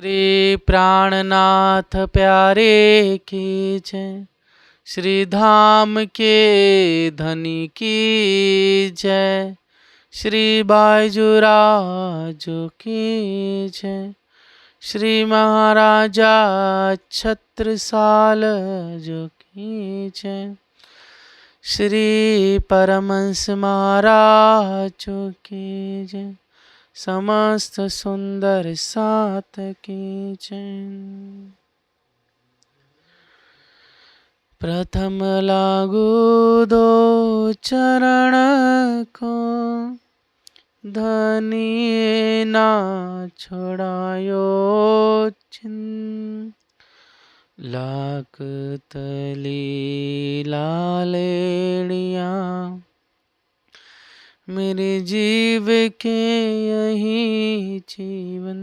श्री प्राणनाथ प्यारे की जय। श्री धाम के धनी की जय। श्री बाजूराज की जय। श्री महाराजा छत्रसाल जो की जय। श्री परमहंस महाराज की जय। समस्त सुंदर साथ की जय। प्रथम लागू दो चरण को, धनी ना छोड़ायो चिन्ह। लाख तली लालेड़िया, मेरे जीव के यही जीवन।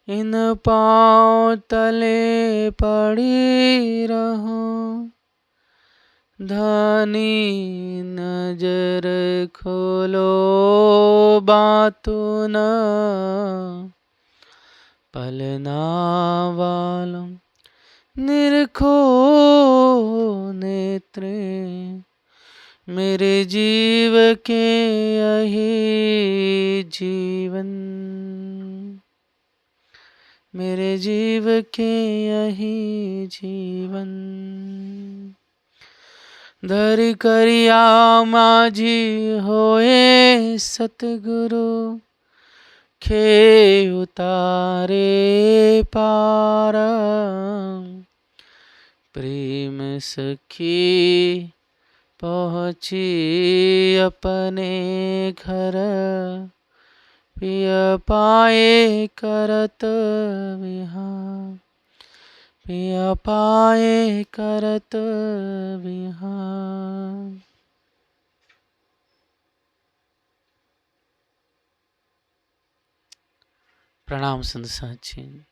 इन पाँव तले पड़ी रहो, धनी नजर खोलो बातू न। पलना वालों निरखो नेत्रे, मेरे जीव के यही जीवन। मेरे जीव के यही जीवन। धरि करिया माझी होए सतगुरु, खे उतारे पार। प्रेम सखी पहुँची अपने घर, पिय पाए करत विहार। पिय पाए करत विहार। प्रणाम संत साची।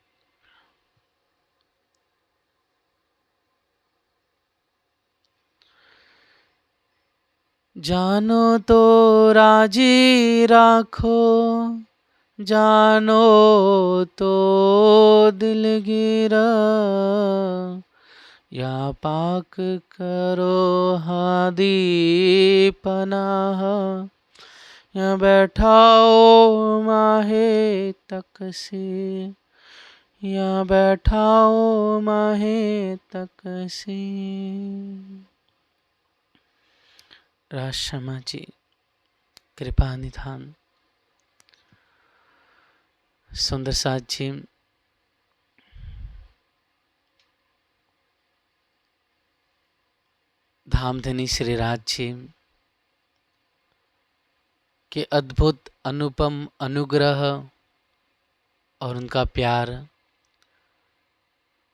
जानो तो राजी राखो, जानो तो दिलगीरा। या पाक करो हादी पनाह, या बैठाओ माहे तक से। या बैठाओ माहे तक से। राजशर्मा जी कृपा निधान। सुंदर साथ जी धामधनी श्री राज जी के अद्भुत अनुपम अनुग्रह और उनका प्यार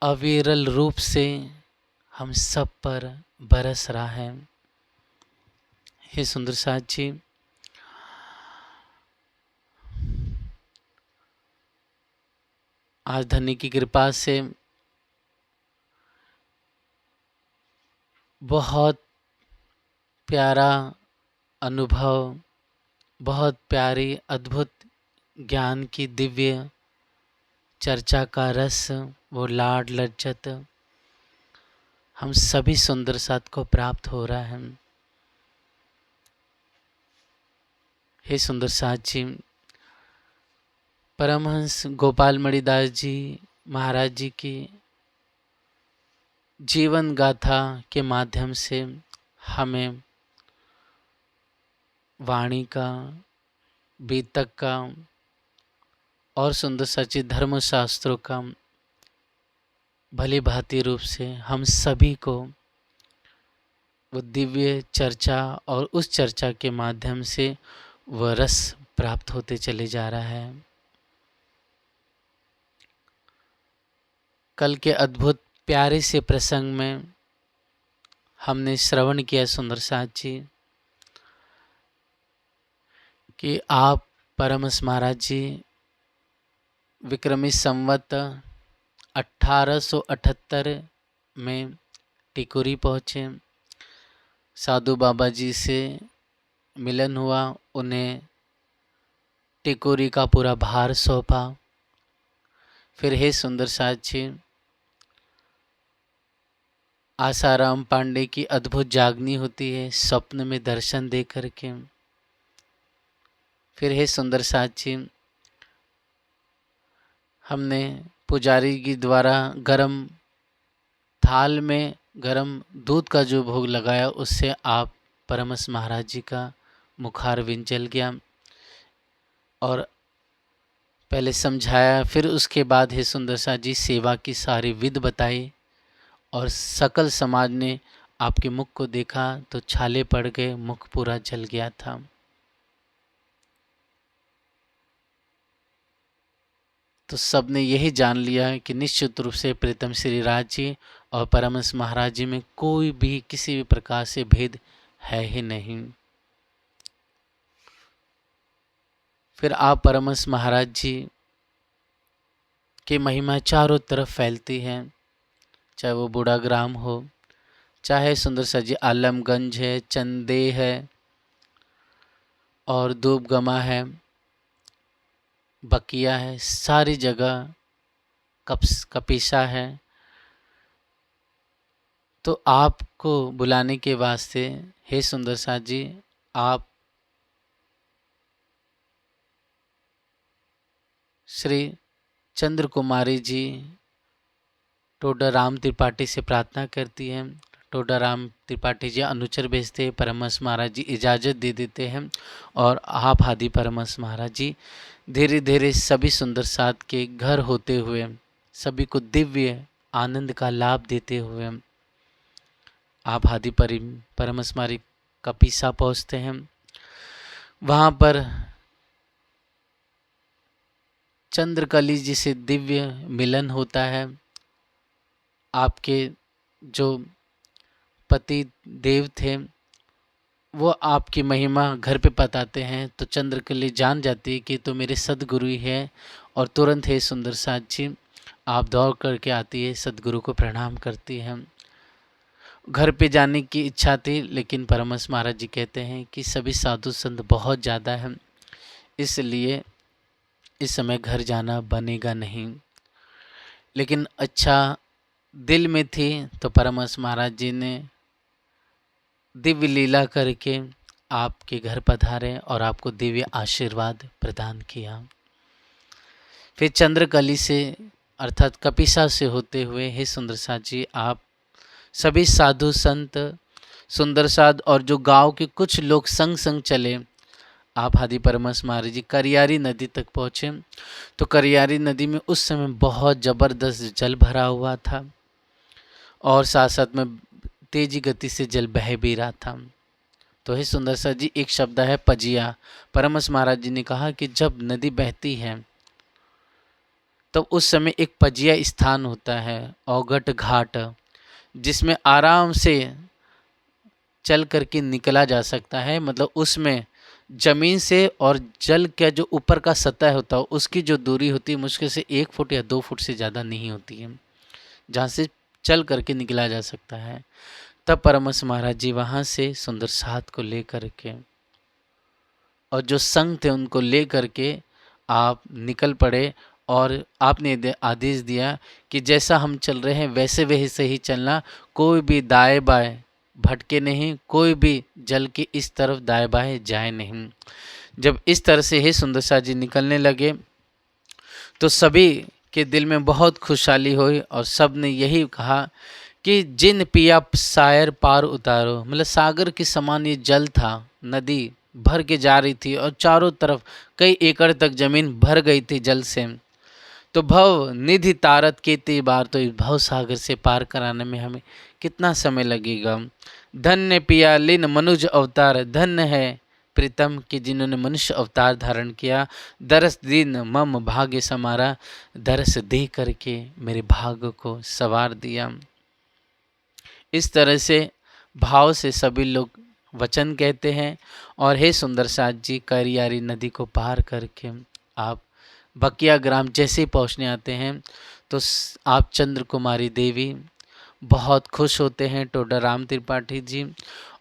अविरल रूप से हम सब पर बरस रहा है। हे सुंदर साथ जी, आज धनी की कृपा से बहुत प्यारा अनुभव, बहुत प्यारी अद्भुत ज्ञान की दिव्य चर्चा का रस, वो लाड लज्जत हम सभी सुंदर साथ को प्राप्त हो रहा है। हे सुंदर साथ जी, परमहंस गोपाल मणिदास जी महाराज जी की जीवन गाथा के माध्यम से हमें वाणी का, बीतक का और सुंदर सचित धर्म शास्त्रों का भली भांति रूप से हम सभी को वो दिव्य चर्चा और उस चर्चा के माध्यम से वह रस प्राप्त होते चले जा रहा है। कल के अद्भुत प्यारे से प्रसंग में हमने श्रवण किया सुंदर साथ जी कि आप परमहंस महाराज जी विक्रमी संवत 1878 में टिकुरी पहुँचे। साधु बाबा जी से मिलन हुआ, उन्हें टिकुरी का पूरा भार सौंपा फिर हे सुंदर साज जी, आसाराम पांडे की अद्भुत जागनी होती है स्वप्न में दर्शन दे करके। फिर हे सुंदर साज जी, हमने पुजारी के द्वारा गरम थाल में गरम दूध का जो भोग लगाया, उससे आप परमहंस महाराज जी का मुखारविंद जल गया। और पहले समझाया, फिर उसके बाद हे सुंदर साज जी सेवा की सारी विध बताई, और सकल समाज ने आपके मुख को देखा तो छाले पड़ गए, मुख पूरा जल गया था। तो सबने यही जान लिया कि निश्चित रूप से प्रीतम श्री राज जी और परमहंस महाराज जी में कोई भी किसी भी प्रकार से भेद है ही नहीं। फिर आप परमहंस महाराज जी की महिमा चारों तरफ फैलती है, चाहे वो बूढ़ा ग्राम हो, चाहे सुंदर साज जी आलमगंज है, चंदे है और दूबगमा है, बकिया है, सारी जगह कपीसा है। तो आपको बुलाने के वास्ते हे सुंदर साज जी, आप श्री चंद्र कुमारी जी टोडाराम त्रिपाठी से प्रार्थना करती हैं। टोडाराम त्रिपाठी जी अनुचर भेजते हैं, परमहंस महाराज जी इजाज़त दे देते हैं, और आप आदि परमहंस महाराज जी धीरे धीरे सभी सुंदर साध के घर होते हुए सभी को दिव्य आनंद का लाभ देते हुए आप आदि परमहंस महाराज कपीसा पहुँचते हैं। वहाँ पर चंद्रकली जी से दिव्य मिलन होता है। आपके जो पति देव थे वो आपकी महिमा घर पे बताते हैं, तो चंद्रकली जान जाती है कि तो मेरे सदगुरु ही है, और तुरंत है सुंदर साज जी आप दौड़ करके आती है, सदगुरु को प्रणाम करती हैं। घर पे जाने की इच्छा थी, लेकिन परमहंस महाराज जी कहते हैं कि सभी साधु संत बहुत ज़्यादा हैं, इसलिए इस समय घर जाना बनेगा नहीं। लेकिन अच्छा दिल में थी, तो परमहंस महाराज जी ने दिव्य लीला करके आपके घर पधारे और आपको दिव्य आशीर्वाद प्रदान किया। फिर चंद्रकली से अर्थात कपीसा से होते हुए हे सुंदर साज जी आप सभी साधु संत सुंदर साध और जो गांव के कुछ लोग संग संग चले, आप आदि परमहंस महाराज जी करियारी नदी तक पहुँचे। तो करियारी नदी में उस समय बहुत ज़बरदस्त जल भरा हुआ था, और साथ साथ में तेजी गति से जल बह भी रहा था। तो हे सुंदर साज जी एक शब्द है पजिया। परमहंस महाराज जी ने कहा कि जब नदी बहती है तब उस समय एक पजिया स्थान होता है, औगट घाट, जिसमें आराम से चल करके निकला जा सकता है। मतलब उसमें जमीन से और जल का जो ऊपर का सतह होता है उसकी जो दूरी होती है मुश्किल से 1 फुट या 2 फुट से ज़्यादा नहीं होती है, जहाँ से चल करके निकला जा सकता है। तब परमहंस महाराज जी वहाँ से सुंदर साध को ले करके और जो संग थे उनको ले करके आप निकल पड़े, और आपने आदेश दिया कि जैसा हम चल रहे हैं वैसे वैसे ही चलना, कोई भी दाएं बाएं भटके नहीं, कोई भी जल के इस तरफ दाएं बाएं जाए नहीं। जब इस तरह से हे सुंदर साज जी निकलने लगे तो सभी के दिल में बहुत खुशहाली हुई, और सब ने यही कहा कि जिन पिया सायर पार उतारो। मतलब सागर के समान ये जल था, नदी भर के जा रही थी और चारों तरफ कई एकड़ तक जमीन भर गई थी जल से। तो भव निधि तारत केती बार, तो इस भव सागर से पार कराने में हमें कितना समय लगेगा। धन्य पिया लिन मनुज अवतार, धन्य है प्रीतम कि जिन्होंने मनुष्य अवतार धारण किया। दरस दिन मम भाग्य समारा, दरस दे करके मेरे भाग्य को सवार दिया। इस तरह से भाव से सभी लोग वचन कहते हैं। और हे सुंदर साज जी करियारी नदी को पार करके आप बकिया ग्राम जैसे ही पहुँचने आते हैं तो आप चंद्र कुमारी देवी बहुत खुश होते हैं, टोडाराम त्रिपाठी जी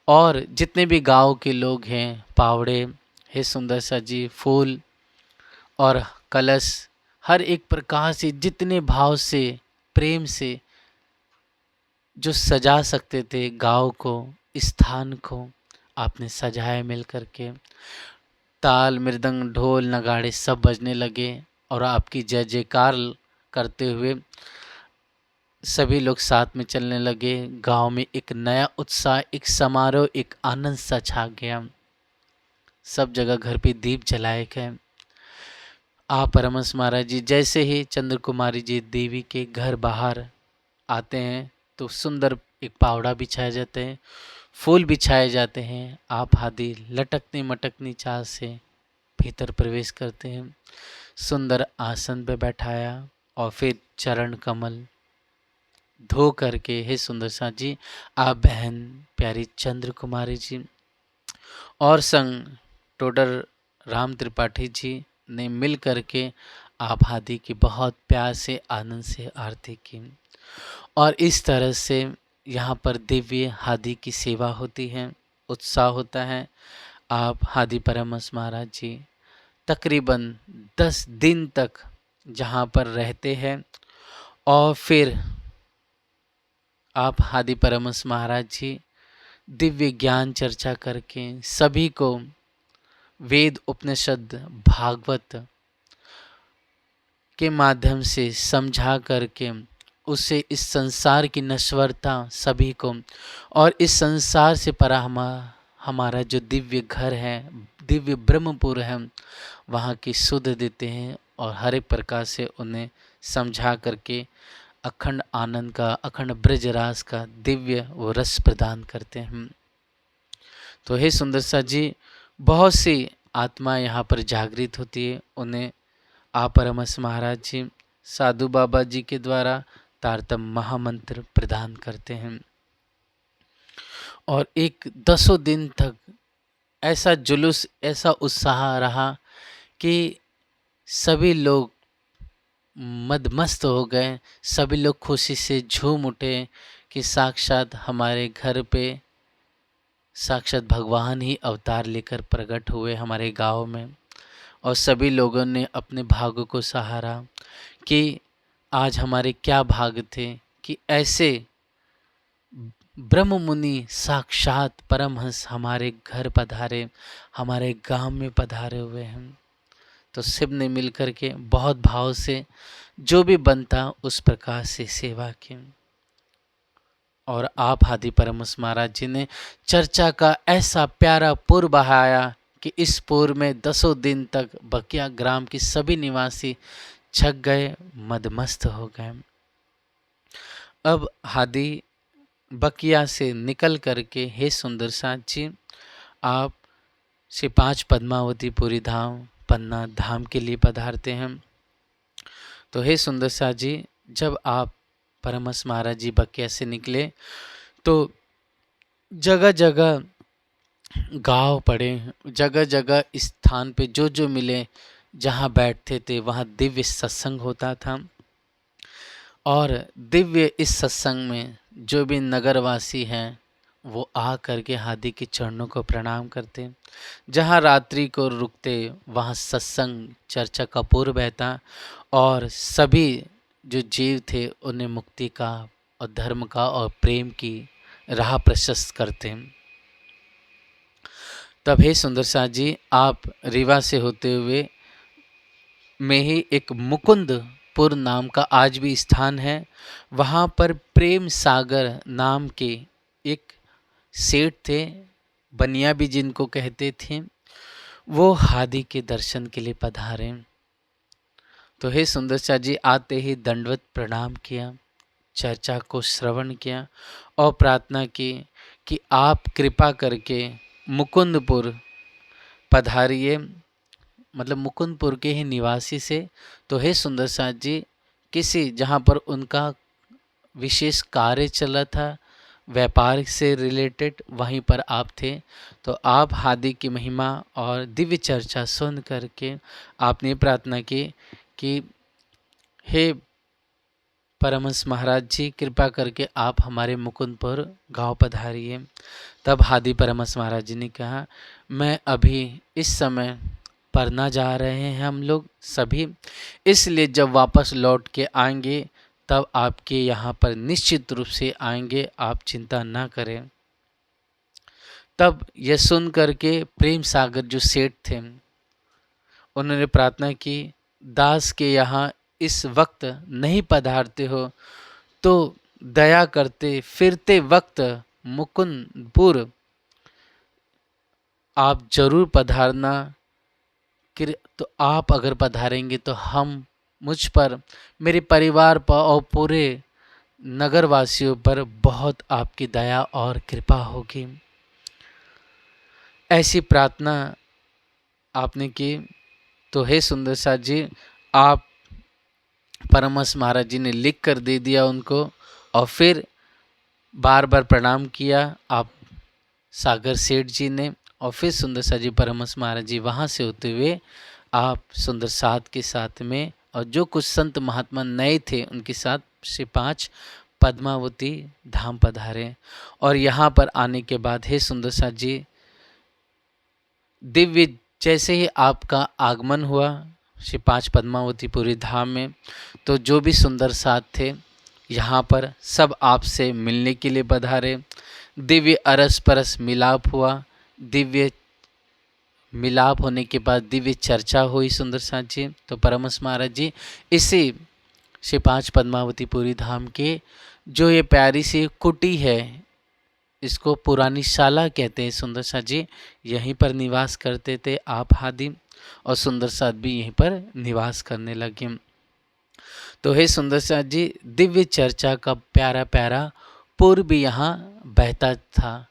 और जितने भी गांव के लोग हैं, पावड़े, हे सुंदर साज जी फूल और कलश हर एक प्रकार से, जितने भाव से, प्रेम से जो सजा सकते थे गांव को, स्थान को, आपने सजाया मिल करके। ताल, मृदंग, ढोल, नगाड़े सब बजने लगे और आपकी जय जयकार करते हुए सभी लोग साथ में चलने लगे। गांव में एक नया उत्साह, एक समारोह, एक आनंद सा छा गया। सब जगह घर पे दीप जलाए गए। आप परमहंस महाराज जी जैसे ही चंद्र कुमारी जी देवी के घर बाहर आते हैं तो सुंदर एक पावड़ा बिछाया जाता है, फूल बिछाए जाते हैं। आप आदि लटकती मटकनी चाल से भीतर प्रवेश करते हैं। सुंदर आसन पे बैठाया और फिर चरण कमल धो करके, हे सुंदर सा जी, आप बहन प्यारी चंद्र कुमारी जी और संग टोडर राम त्रिपाठी जी ने मिल करके आप आदि की बहुत प्यार से, आनंद से आरती की। और इस तरह से यहाँ पर दिव्य हादी की सेवा होती है, उत्साह होता है। आप हादी परमहंस महाराज जी तकरीबन 10 दिन तक जहाँ पर रहते हैं और फिर आप हादी परमहंस महाराज जी दिव्य ज्ञान चर्चा करके सभी को वेद, उपनिषद, भागवत के माध्यम से समझा करके उससे इस संसार की नश्वरता सभी को और इस संसार से परा हमारा जो दिव्य घर है, दिव्य ब्रह्मपुर है, वहाँ की सुध देते हैं और हर एक प्रकार से उन्हें समझा करके अखंड आनंद का, अखंड ब्रजरास का दिव्य वो रस प्रदान करते हैं। तो हे सुंदर सा जी, बहुत सी आत्मा यहाँ पर जागृत होती है। उन्हें आप परमहंस महाराज जी साधु बाबा जी के द्वारा तारतम महामंत्र प्रदान करते हैं और एक 10 दिन तक ऐसा जुलूस, ऐसा उत्साह रहा कि सभी लोग मदमस्त हो गए। सभी लोग खुशी से झूम उठे कि साक्षात हमारे घर पे साक्षात भगवान ही अवतार लेकर प्रकट हुए हमारे गांव में। और सभी लोगों ने अपने भाग्य को सहारा कि आज हमारे क्या भाग्य थे कि ऐसे ब्रह्म मुनि साक्षात परमहंस हमारे घर पधारे, हमारे गांव में पधारे हुए हैं। तो सब ने मिलकर के बहुत भाव से जो भी बनता उस प्रकार से सेवा की। और आप हादी परमहंस महाराज जी ने चर्चा का ऐसा प्यारा पुर बहाया कि इस पुर में 10 दिन तक बकिया ग्राम की सभी निवासी छक गए, मदमस्त हो गए। अब हादी बकिया से निकल करके हे सुंदर साथ जी, आप से 5 पद्मावती पुरी धाम, पन्ना धाम के लिए पधारते हैं। तो हे सुंदर साथ जी, जब आप परमहंस महाराज जी बकिया से निकले तो जगह जगह गांव पड़े, जगह जगह स्थान पे जो जो मिले, जहाँ बैठते थे वहाँ दिव्य सत्संग होता था। और दिव्य इस सत्संग में जो भी नगरवासी हैं वो आ करके हादी के चरणों को प्रणाम करते। जहाँ रात्रि को रुकते वहाँ सत्संग चर्चा का पूर्व बहता और सभी जो जीव थे उन्हें मुक्ति का और धर्म का और प्रेम की राह प्रशस्त करते। तब हे सुंदर साथ जी, आप रीवा से होते हुए में ही एक मुकुंदपुर नाम का आज भी स्थान है। वहाँ पर प्रेम सागर नाम के एक सेठ थे, बनिया भी जिनको कहते थे, वो हादी के दर्शन के लिए पधारे। तो हे सुंदर सा जी, आते ही दंडवत प्रणाम किया, चर्चा को श्रवण किया और प्रार्थना की कि आप कृपा करके मुकुंदपुर पधारिए, मतलब मुकुंदपुर के ही निवासी से। तो हे सुंदर साथ जी, किसी जहाँ पर उनका विशेष कार्य चला था व्यापार से रिलेटेड, वहीं पर आप थे। तो आप हादी की महिमा और दिव्य चर्चा सुन करके आपने प्रार्थना की कि हे परमहंस महाराज जी, कृपा करके आप हमारे मुकुंदपुर गांव पधारिए। तब हादी परमहंस महाराज जी ने कहा, मैं अभी इस समय परना जा रहे हैं हम लोग सभी, इसलिए जब वापस लौट के आएंगे तब आपके यहाँ पर निश्चित रूप से आएंगे, आप चिंता ना करें। तब यह सुन करके प्रेम सागर जो सेठ थे उन्होंने प्रार्थना की, दास के यहाँ इस वक्त नहीं पधारते हो तो दया करते फिरते वक्त मुकुंदपुर आप जरूर पधारना। तो आप अगर पधारेंगे तो हम मुझ पर, मेरे परिवार पर और पूरे नगरवासियों पर बहुत आपकी दया और कृपा होगी। ऐसी प्रार्थना आपने की। तो हे सुंदर साथ जी, आप परमहंस महाराज जी ने लिख कर दे दिया उनको, और फिर बार बार प्रणाम किया आप सागर सेठ जी ने, और फिर सुंदर साथ जी परमहंस महाराज जी वहाँ से होते हुए आप सुंदर साथ के साथ में और जो कुछ संत महात्मा नए थे उनके साथ से 5 पद्मावती धाम पधारे। और यहाँ पर आने के बाद हे सुंदर साथ जी, दिव्य जैसे ही आपका आगमन हुआ श्री 5 पद्मावतीपुरी धाम में, तो जो भी सुंदर साथ थे यहाँ पर सब आपसे मिलने के लिए पधारे। दिव्य अरस परस मिलाप हुआ। दिव्य मिलाप होने के बाद दिव्य चर्चा हुई सुंदर साथ जी। तो परमहंस महाराज जी इसी श्री 5 पद्मावतीपुरी धाम के जो ये प्यारी सी कुटी है, इसको पुरानी शाला कहते हैं सुंदर साथ जी, यहीं पर निवास करते थे आप हादी, और सुंदर साथ भी यहीं पर निवास करने लगे। तो हे सुंदर साथ जी, दिव्य चर्चा का प्यारा प्यारा पुर भी यहाँ बहता था।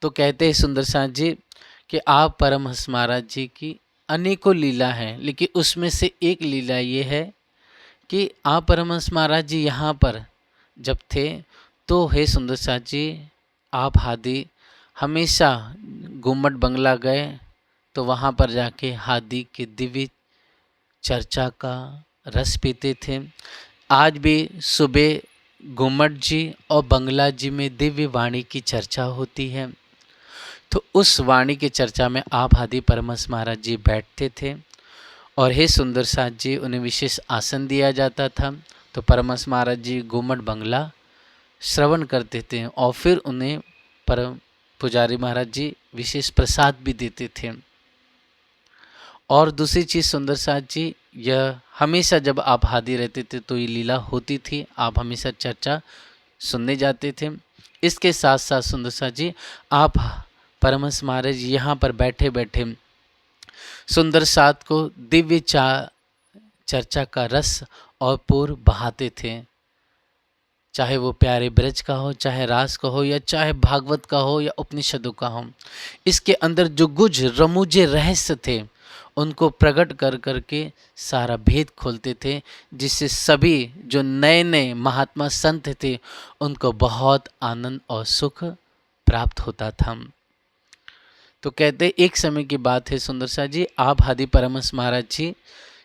तो कहते हैं सुंदर साथ जी कि आप परमहंस महाराज जी की अनेकों लीला हैं, लेकिन उसमें से एक लीला ये है कि आप परमहंस महाराज जी यहाँ पर जब थे तो हे सुंदर साथ जी, आप हादी हमेशा गुम्मट बंगला गए तो वहाँ पर जाके हादी के दिव्य चर्चा का रस पीते थे। आज भी सुबह गुम्मट जी और बंगला जी में दिव्य वाणी की चर्चा होती है। तो उस वाणी की चर्चा में आप हादी परमहंस महाराज जी बैठते थे, और हे सुंदर साथ जी उन्हें विशेष आसन दिया जाता था। तो परमहंस महाराज जी गुम्मट बंगला श्रवण करते थे, और फिर उन्हें परम पुजारी महाराज जी विशेष प्रसाद भी देते थे। और दूसरी चीज़ सुंदर साथ जी, यह हमेशा जब आप हादी रहते थे तो ये लीला होती थी, आप हमेशा चर्चा सुनने जाते थे। इसके साथ साथ सुंदर साथ जी, आप परमहंस महाराज यहाँ पर बैठे बैठे सुंदर साथ को दिव्य चर्चा का रस और पूर बहाते थे, चाहे वो प्यारे ब्रज का हो, चाहे रास का हो, या चाहे भागवत का हो, या उपनिषदों का हो। इसके अंदर जो गुज रमूजे रहस्य थे उनको प्रकट कर करके सारा भेद खोलते थे, जिससे सभी जो नए नए महात्मा संत थे उनको बहुत आनंद और सुख प्राप्त होता था। तो कहते एक समय की बात है सुंदर साथ जी, आप हादी परमहंस महाराज जी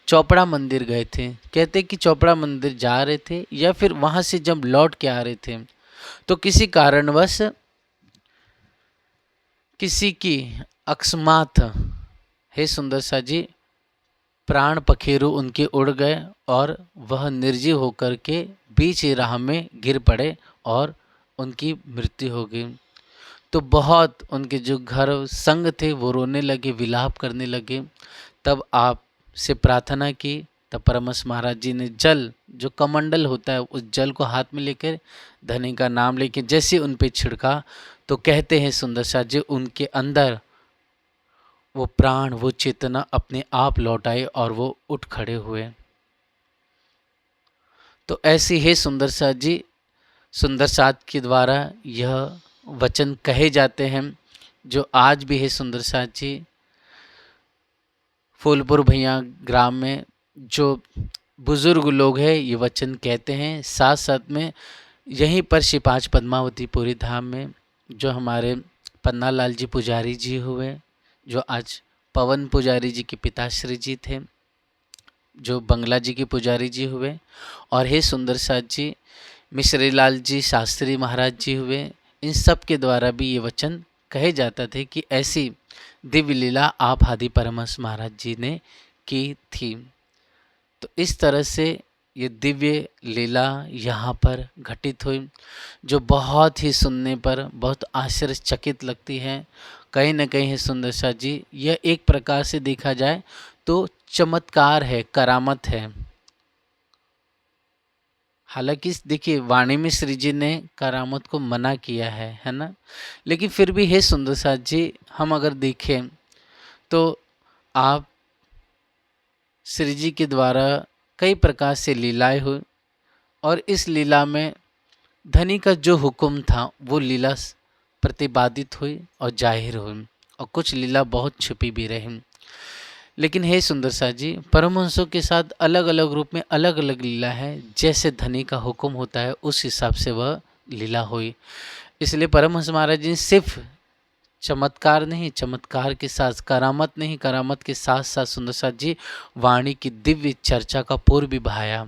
चौपड़ा मंदिर गए थे। कहते कि चौपड़ा मंदिर जा रहे थे या फिर वहाँ से जब लौट के आ रहे थे तो किसी कारणवश किसी की अकस्मात हे सुंदर साथ जी प्राण पखेरु उनके उड़ गए, और वह निर्जीव होकर के बीच ही राह में गिर पड़े और उनकी मृत्यु हो गई। तो बहुत उनके जो घर संग थे वो रोने लगे, विलाप करने लगे। तब आप से प्रार्थना की, तब परमहंस महाराज जी ने जल जो कमंडल होता है उस जल को हाथ में लेकर धनी का नाम लेके जैसे उन पे छिड़का, तो कहते हैं सुंदर साथ जी उनके अंदर वो प्राण वो चेतना अपने आप लौट आए और वो उठ खड़े हुए। तो ऐसी है सुंदर साथ जी, सुंदर साथ के द्वारा यह वचन कहे जाते हैं जो आज भी है सुंदर साथ जी। फूलपुर भैया ग्राम में जो बुजुर्ग लोग हैं ये वचन कहते हैं। साथ साथ में यहीं पर श्री 5 पद्मावतीपुरी धाम में जो हमारे पन्ना लाल जी पुजारी जी हुए, जो आज पवन पुजारी जी के पिताश्री जी थे, जो बंगला जी के पुजारी जी हुए, और हे सुंदर साथ जी मिश्री लाल जी शास्त्री महाराज जी हुए, इन सब के द्वारा भी ये वचन कहे जाता थे कि ऐसी दिव्य लीला आप आदि परमहंस महाराज जी ने की थी। तो इस तरह से ये दिव्य लीला यहाँ पर घटित हुई, जो बहुत ही सुनने पर बहुत आश्चर्यचकित लगती है। कहीं न कहीं है सुंदर साथ जी, यह एक प्रकार से देखा जाए तो चमत्कार है, करामत है। हालांकि देखिए वाणी में श्री जी ने करामत को मना किया है ना, लेकिन फिर भी है सुंदर साथ जी, हम अगर देखें तो आप श्री जी के द्वारा कई प्रकार से लीलाएं हुई, और इस लीला में धनी का जो हुक्म था वो लीला प्रतिपादित हुई और जाहिर हुई, और कुछ लीला बहुत छुपी भी रही। लेकिन हे सुंदर साथ जी, परमहंसों के साथ अलग अलग रूप में अलग अलग लीला है, जैसे धनी का हुक्म होता है उस हिसाब से वह लीला हुई। इसलिए परमहंस महाराज जी ने सिर्फ चमत्कार नहीं, चमत्कार के साथ करामत नहीं, करामत के साथ साथ सुंदर साथ जी वाणी की दिव्य चर्चा का पूर भी बहाया,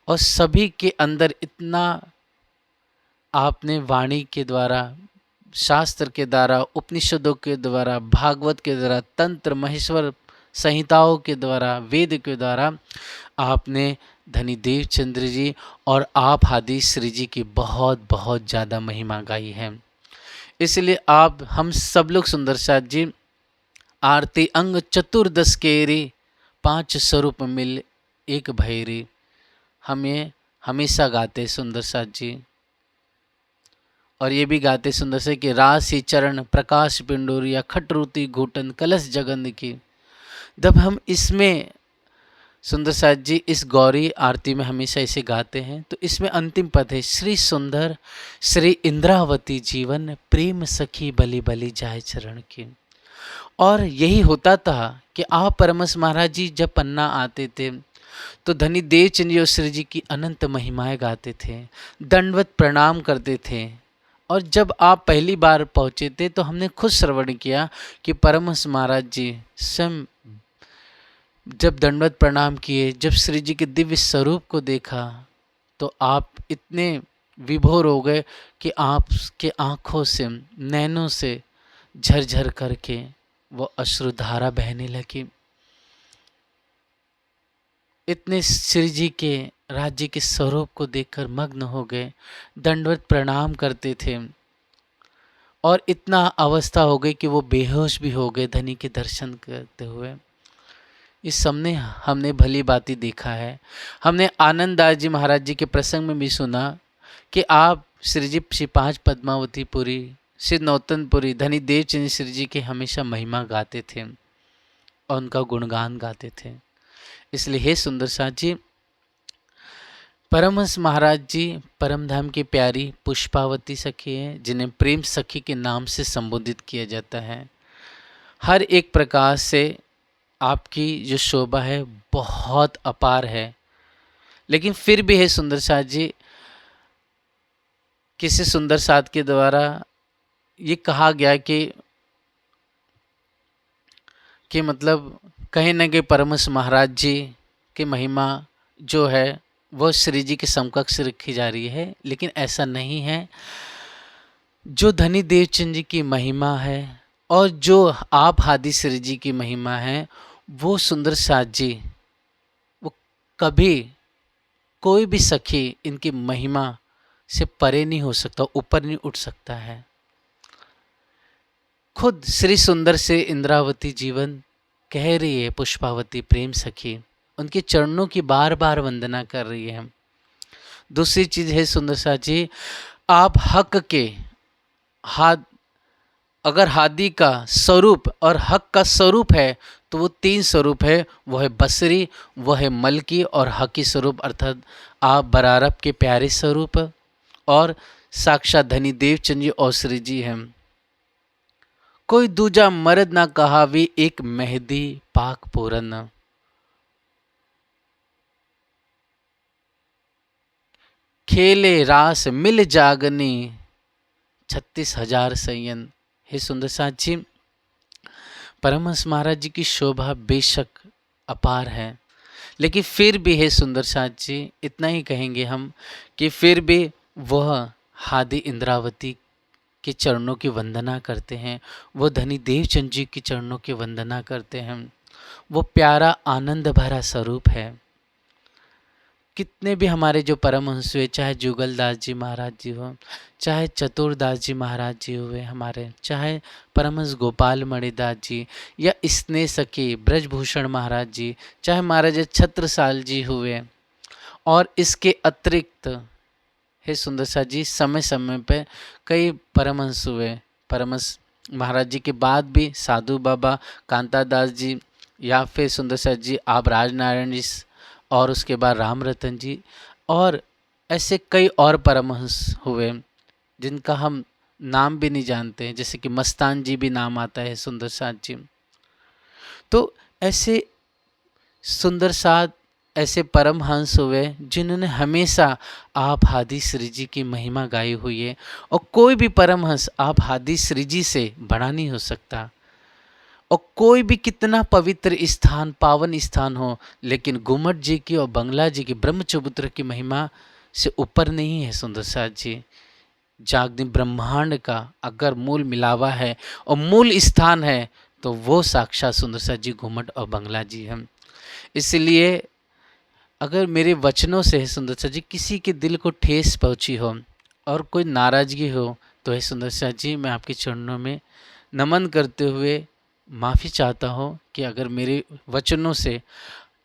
और सभी के अंदर इतना आपने वाणी के द्वारा, शास्त्र के द्वारा, उपनिषदों के द्वारा, भागवत के द्वारा, तंत्र महेश्वर संहिताओं के द्वारा, वेद के द्वारा आपने धनी देवचंद्र जी और आप आदि श्री जी की बहुत बहुत ज़्यादा महिमा गाई है। इसलिए आप हम सब लोग सुंदर साथ जी आरती अंग चतुर्दश केरी, 5 स्वरूप मिल एक भैरी, हमें हमेशा गाते सुंदर साथ जी। और ये भी गाते सुंदर से कि राशि चरण प्रकाश पिंडोरिया खटरूती घूटन कलश जगन की। जब हम इसमें सुंदर साथ जी इस गौरी आरती में हमेशा इसे गाते हैं, तो इसमें अंतिम पद है श्री सुंदर श्री इंद्रावती जीवन प्रेम सखी बलि बलि जाय चरण की। और यही होता था कि आप परमहंस महाराज जी जब पन्ना आते थे तो धनी देवचंद जी और श्री जी की अनंत महिमाएं गाते थे, दंडवत प्रणाम करते थे। और जब आप पहली बार पहुंचे थे तो हमने खुद श्रवण किया कि परमहंस महाराज जी स्वयं जब दंडवत प्रणाम किए, जब श्री जी के दिव्य स्वरूप को देखा, तो आप इतने विभोर हो गए कि आपके आँखों से, नैनों से झरझर करके वो अश्रुधारा बहने लगी। इतने श्री जी के राज्य के स्वरूप को देखकर मग्न हो गए, दंडवत प्रणाम करते थे, और इतना अवस्था हो गई कि वो बेहोश भी हो गए धनी के दर्शन करते हुए। इस सबने हमने भली बाती देखा है। हमने आनंददास जी महाराज जी के प्रसंग में भी सुना कि आप श्री जी श्री 5 पद्मावतीपुरी, श्री नौतनपुरी, धनी देवचंद श्री जी के हमेशा महिमा गाते थे और उनका गुणगान गाते थे। इसलिए हे सुंदर साथ जी, परमहंस महाराज जी परमधाम की प्यारी पुष्पावती सखी हैं, जिन्हें प्रेम सखी के नाम से संबोधित किया जाता है। हर एक प्रकार से आपकी जो शोभा है बहुत अपार है, लेकिन फिर भी है सुंदर साथ जी, किसी सुंदर साथ के द्वारा ये कहा गया कि मतलब कहीं न कहीं परमहंस महाराज जी की महिमा जो है वो श्री जी के समकक्ष रखी जा रही है, लेकिन ऐसा नहीं है। जो धनी देवचंद जी की महिमा है और जो आप आदि श्री जी की महिमा है, वो सुंदर साथ जी, वो कभी कोई भी सखी इनकी महिमा से परे नहीं हो सकता, ऊपर नहीं उठ सकता है। खुद श्री सुंदर से इंद्रावती जीवन कह रही है पुष्पावती प्रेम सखी, उनके चरणों की बार बार वंदना कर रही है। दूसरी चीज है सुंदर साथ जी, आप हक के अगर हादी का स्वरूप और हक का स्वरूप है तो वो 3 स्वरूप है, वो है बसरी, वो है मलकी और हकी स्वरूप, अर्थात आप बरारब के प्यारे स्वरूप और साक्षात धनी देवचंद जी और श्री जी हैं। कोई दूजा मर्द ना कहावी एक मेहदी पाक पूरन, खेले रास मिल जागनी 36,000 सयन। हे सुंदर साथ जी, परमहंस महाराज जी की शोभा बेशक अपार है, लेकिन फिर भी है सुंदर साथ जी, इतना ही कहेंगे हम कि फिर भी वह हादी इंद्रावती के चरणों की वंदना करते हैं, वो धनी देवचंद जी के चरणों की वंदना करते हैं। वो प्यारा आनंद भरा स्वरूप है। कितने भी हमारे जो परमहंस हुए, चाहे जुगलदास जी महाराज जी हो, चाहे चतुरदास जी महाराज जी हुए हमारे, चाहे परमहंस गोपाल मणिदास जी या स्नेह सखी ब्रजभूषण महाराज जी, चाहे महाराज छत्रसाल जी हुए, और इसके अतिरिक्त हे सुंदर सा जी समय समय पे कई परमहंस हुए। परमहंस महाराज जी के बाद भी साधु बाबा कांतादास जी, या फिर सुंदर सा जी आप राजनारायण जी, और उसके बाद राम रतन जी, और ऐसे कई और परमहंस हुए जिनका हम नाम भी नहीं जानते हैं, जैसे कि मस्तान जी भी नाम आता है सुंदर साथ जी। तो ऐसे सुंदर साथ ऐसे परमहंस हुए जिन्होंने हमेशा आप हादी श्री जी की महिमा गाई हुई है, और कोई भी परमहंस आप हादी श्री जी से बड़ा नहीं हो सकता। और कोई भी कितना पवित्र स्थान, पावन स्थान हो, लेकिन गुम्मट जी की और बंगला जी की ब्रह्मचबूत्र की महिमा से ऊपर नहीं है सुंदर साथ जी। जागतिक ब्रह्मांड का अगर मूल मिलावा है और मूल स्थान है तो वो साक्षात सुंदर साथ जी घुमट और बंगला जी हैं। इसलिए अगर मेरे वचनों से सुंदर साथ जी किसी के दिल को ठेस पहुंची हो और कोई नाराजगी हो, तो है सुंदर साथ जी मैं आपके चरणों में नमन करते हुए माफ़ी चाहता हूँ कि अगर मेरे वचनों से,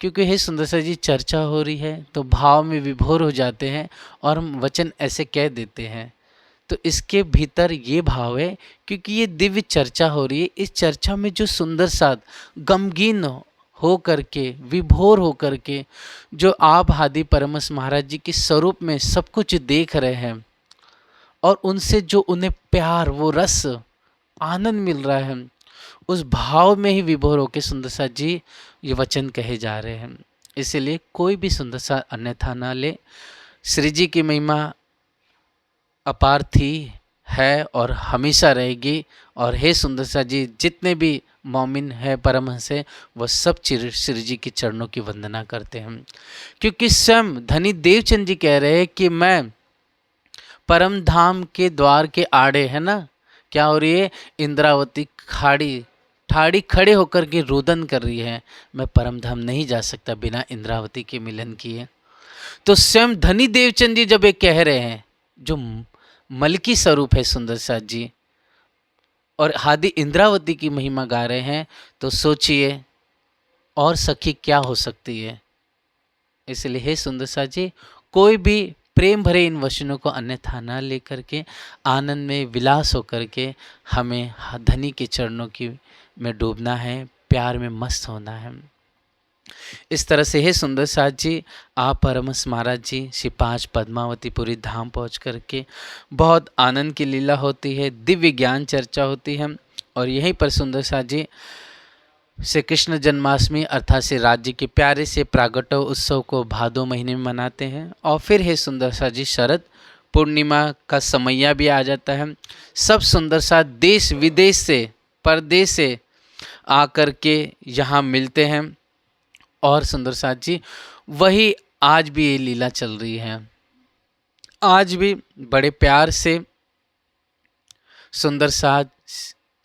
क्योंकि हे सुंदर साथ जी चर्चा हो रही है तो भाव में विभोर हो जाते हैं और हम वचन ऐसे कह देते हैं, तो इसके भीतर ये भाव है क्योंकि ये दिव्य चर्चा हो रही है। इस चर्चा में जो सुंदर साथ गमगीन हो करके, विभोर हो करके, जो आप हादी परमहंस महाराज जी के स्वरूप में सब कुछ देख रहे हैं और उनसे जो उन्हें प्यार, वो रस, आनंद मिल रहा है, उस भाव में ही विभोर होकर सुंदर साथ जी ये वचन कहे जा रहे हैं। इसलिए कोई भी सुंदर साथ अन्यथा ना ले। श्री जी की महिमा अपार थी, है और हमेशा रहेगी। और हे सुंदर सा जी जितने भी मोमिन है, परमहंस है, वह सब श्री जी के चरणों की वंदना करते हैं, क्योंकि स्वयं धनी देवचंद जी कह रहे हैं कि मैं परम धाम के द्वार के आड़े, है ना, क्या हो रही है, इंद्रावती खाड़ी ठाड़ी खड़े होकर के रोदन कर रही है, मैं परम धाम नहीं जा सकता बिना इंद्रावती के मिलन किए। तो स्वयं धनी देवचंद जी जब ये कह रहे हैं, जो मलकी स्वरूप है सुंदर साथ जी, और हादी इंद्रावती की महिमा गा रहे हैं, तो सोचिए और सखी क्या हो सकती है। इसलिए हे सुंदर साथ जी कोई भी प्रेम भरे इन वचनों को अन्यथा न लेकर के आनंद में विलास होकर के हमें धनी के चरणों की में डूबना है, प्यार में मस्त होना है। इस तरह से हे सुंदर साथ जी आप परमहंस महाराज जी श्री 5 पद्मावतीपुरी धाम पहुँच करके बहुत आनंद की लीला होती है, दिव्य ज्ञान चर्चा होती है। और यहीं पर सुंदर साथ जी श्री कृष्ण जन्माष्टमी अर्थात श्री राज्य के प्यारे से प्रागट्य उत्सव को भादो महीने में मनाते हैं। और फिर हे सुंदर साथ जी शरद पूर्णिमा का समैया भी आ जाता है। सब सुंदर साथ देश विदेश से, परदेश से आकर के यहाँ मिलते हैं। और सुंदर साथ जी वही आज भी ये लीला चल रही है। आज भी बड़े प्यार से सुंदर साथ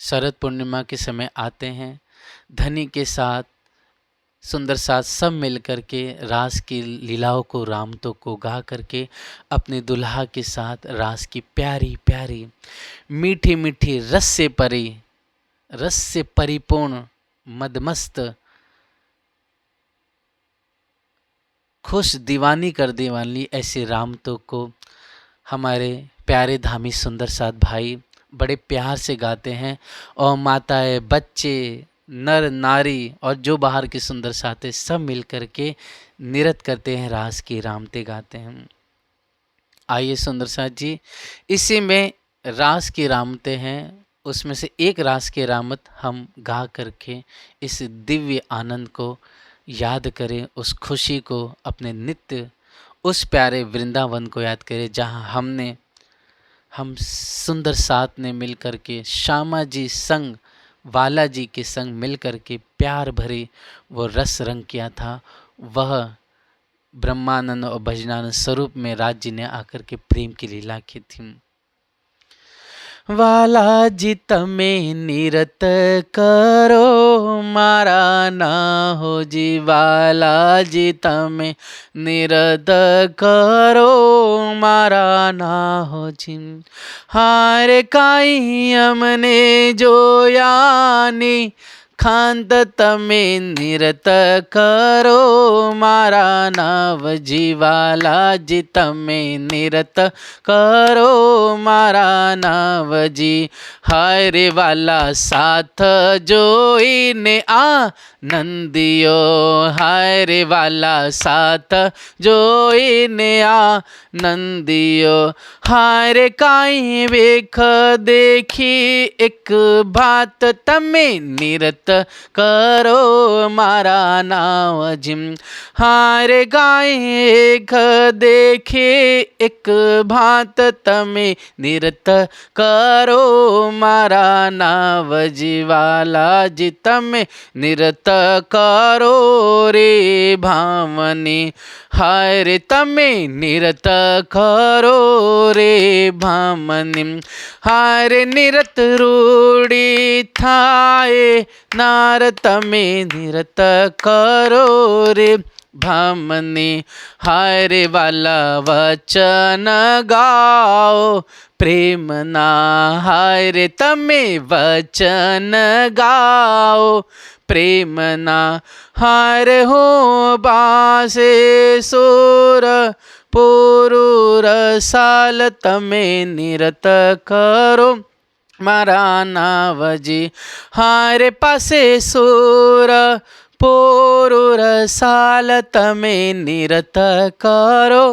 शरद पूर्णिमा के समय आते हैं, धनी के साथ सुंदर साथ सब मिल करके रास की लीलाओं को, रामतों को गा करके अपने दुल्हा के साथ रास की प्यारी प्यारी मीठी मीठी रस से परिपूर्ण मदमस्त खुश दीवानी कर दे वाली ऐसे रामतों को हमारे प्यारे धामी सुंदर साथ भाई बड़े प्यार से गाते हैं। और माताएं, बच्चे, नर नारी और जो बाहर के सुंदर साथ हैं सब मिल कर के निरत करते हैं, रास की रामते गाते हैं। आइए सुंदर साथ जी इसी में रास की रामते हैं, उसमें से एक रास की रामत हम गा करके इस दिव्य आनंद को याद करें, उस खुशी को, अपने नित्य उस प्यारे वृंदावन को याद करें जहाँ हम सुंदर साथ ने मिल कर के श्यामा जी संग, वाला जी के संग मिल कर के प्यार भरी वो रस रंग किया था। वह ब्रह्मानंद और भजनानंद स्वरूप में राज जी ने आकर के प्रेम की लीला की थी। વાલાજી તમે નિરત કરો મારા ના હોજી, વાલાજી તમે નિરત કરો મારા ના હોજી. હારે કાંઈ અમને જોયાની ખાંત તમે નિરત કરો મારા નવજી, વાલાજી તમે નિરત કરો મારા નવજી. હાય રે વાલા સાથ જોઈને આ નંદિયો, હાય રે વાલા સાથ જોઈને આ નંદિયો. હાય રે કાંઈ વેખ દેખી એક ભાત તમે નિરત કરો મારા નાવજી. હારે ગાય એક દેખે એક ભાત તમે નિરત કરો મારા નાવજી, વાલાજી તમે નિરત કરો રે ભામની. હાય રે તમે નિરત કરો રે ભામની. હારે નિરત રૂડી થાય નાર તમે નિરત કરો રે ભામની. હાય રે વાલા વચન ગાઓ પ્રેમના, હાય રે તમે વચન ગાઓ પ્રેમના. હારે હો પાસે સુર પૂરું રસાલ તમે નિરત કરો મારા નાવજી. હારે પાસે સુર પૂરું રસાલ તમે નિરત કરો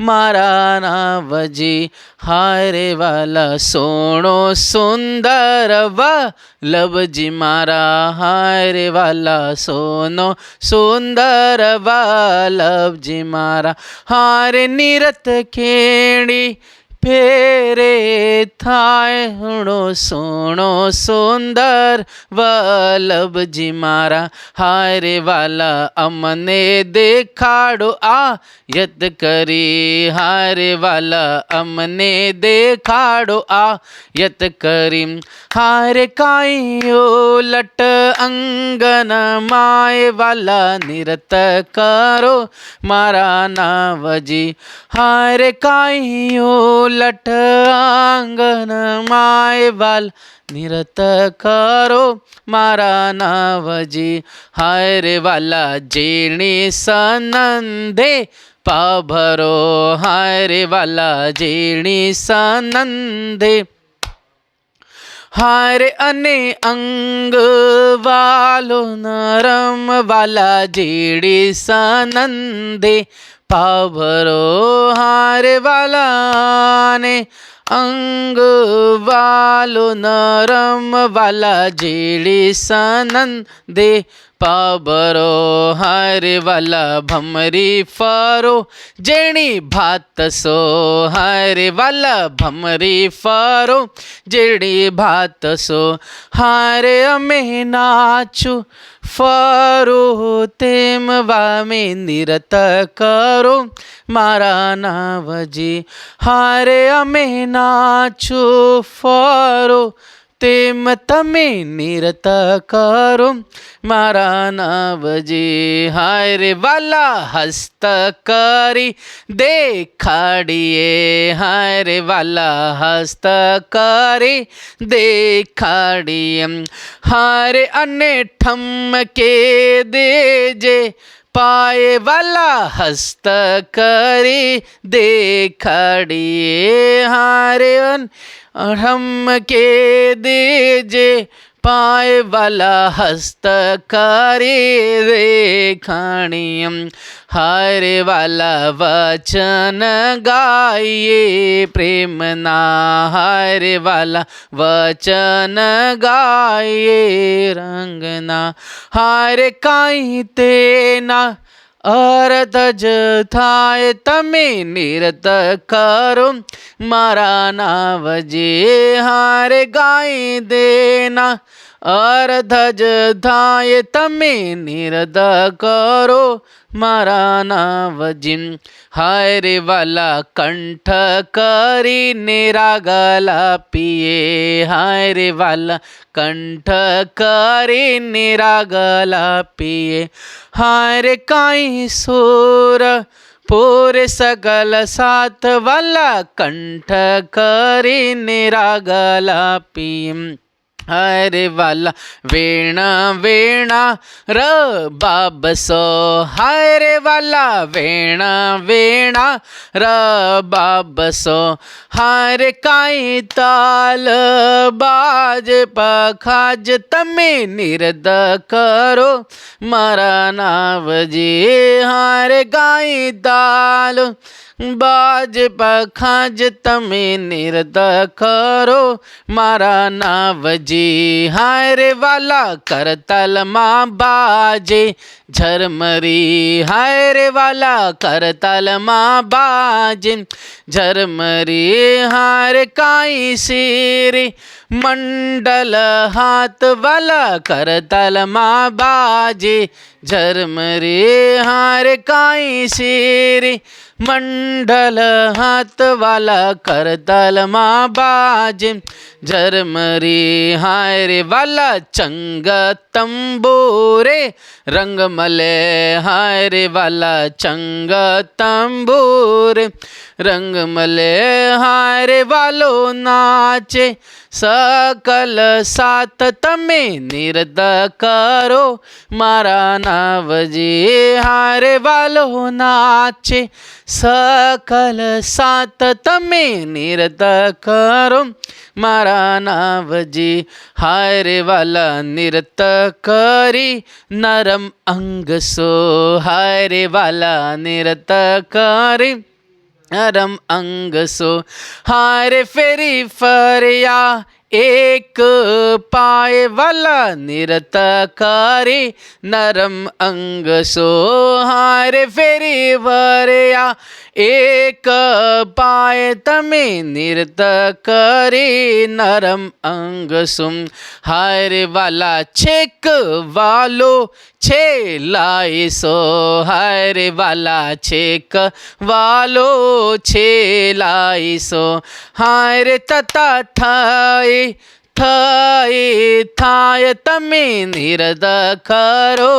મારા નાવજી. હારે વાલા સોણો સુંદર વલ્લભજી મારા, હારે વાલા સોનો સુંદર વલ્લભજી મારા. હારે નિરત ખેડી ફેરે થાય હુણો સોણો સુંદર વલ્લભજી મારા. હાય રે વાલા અમને દેખાડો આ યત કરી, હાય રે વાલા અમને દેખાડો આ યત કરી. હાય રે કાંઈ ઓલટ અંગન માય વાલા નિરત કરો મારા નાવજી. હાય રે કાંઈ ઓલટ આંગન માય વાલ નિરત કરો મારા નાવજી. હાય રે વાલા જેણી સનંદે પાભરો, હાય રે વાલા જેણી સનંદે. હારે અને અંગ વાલો નરમ વાલા જેડી સનંદે પાભરો. હારે વાલાને અંગ વાલો નરમ વાલા જેડી સનંદે પાભરો. હારે વાલા ભમરી ફરો જેણી ભાતસો, હારે વાલા ભમરી ફરો જેણી ભાતસો. હારે અમે નાચું ફરો તેમ વામે નિરત કરો મારા નાવજી. હારે અમે નાચું ફરો તેમ તમે નિરત કરો મારા નાવજી. હાય રે વાલા હસ્ત કરી દેખાડીએ, હાય રે વાલા હસ્ત કરી દેખાડીએ. હારે અને ઠમકે દેજે પાએ વાલા હસ્ત કરી દેખાડીએ. હારે ઠમકે દેજે પાય વાલા હસ્ત કરી દેખાણીય. હાય રે વાલા વચન ગાઈએ પ્રેમના, હાય રે વાલા વચન ગાઈએ રંગના. હાય રે કાંઈ તેના અર્થ જ થાય તમે નિરત કરો મારા નાવજી. હારે ગાય દેના અર્ધ જ થાય તમે નિરદ કરો મારા નાવજી. હાય રે વાલા કંઠ કરીને રાગલા પીએ, હાય રે વાલા કંઠ કરીને રાગલા પીએ. હાય રે કાંઈ સુર પૂરે સકલ સાથ વાલા કંઠ કરીને રાગલા પીએ. હાય રે વાલા વેણા વેણા રબાબસો, હાય રે વાલા વેણા વેણા રબાબસો. હાય રે કાંઈ તાલ બાજ પખાજ તમે નિરદ કરો મારા નાવજી. હાય રે કાંઈ તાલ બાજ પખાજ તમે નિરદ કરો મારા નાવજી. હાય રે વાલા કરતાલમાં બાજે ઝરમરી, હાય રે વાલા કરતાલમાં બાજે ઝરમરી. હાય રે કાંઈ શિરી મંડલ હાથ વાલા કરતાલમાં બાજે ઝરમરી. હાય રે કાંઈ શિરી મંડલ હાથ વાલા કરતાલમાં બાજે ઝરમરી. હાય રે વાલા ચંગ તંબુરે રંગ મલે, હાય રે વાલા ચંગ તંબુરે રંગ મલે. હાય રે વાલો નાચે સકલ સાથ તમે નિરદ કરો મારા નાવજી. હાય રે વાલો નાચે સકલ સાથ તમે નિરદ કરો મારા નાવજી. હાય રે વાલા નિરત કરી નરમ અંગ સો, હાય રે વાલા નિરત કરી નરમ અંગ સો. હાય રે ફેરી ફર્યા એક પાય વાલા નિરત કરી નરમ અંગ સો. હાય રે ફેરી ફર્યા એક પાય તમે નિરત કરી નરમ અંગ સો. હાય રે વાલા છેક વાલો છે લાઈસો, હાય રે વાલા છેક વાલો છે લાઈસો. હાય રે તતા ઠાય થાય થાય તમે નિરદ કરો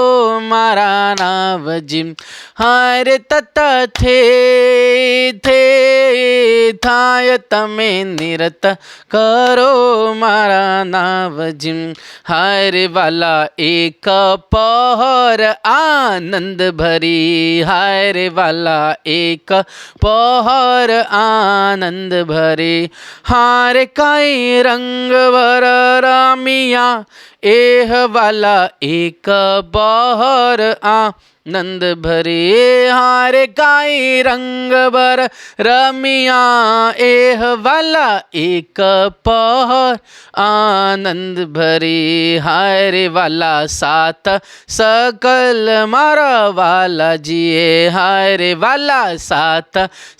મારા નાવજી. હાય રે તતા થે થાય તમે નિરત કરો મારા નાવજી. હાય રે વાલા એક પહર આનંદ ભરી, હાય રે વાલા એક પહર આનંદ ભરી. હાય રે કાંઈ રંગ રમિયા એહ વાલા એક બહર આનંદ ભરી. હાય રે કાંઈ રંગ બર રમિયા એહ વાલા એક પહર આનંદ ભરી. હાય રે વાલા સાત સકલ મારા વાલાજીએ, હાય રે વાલા સાત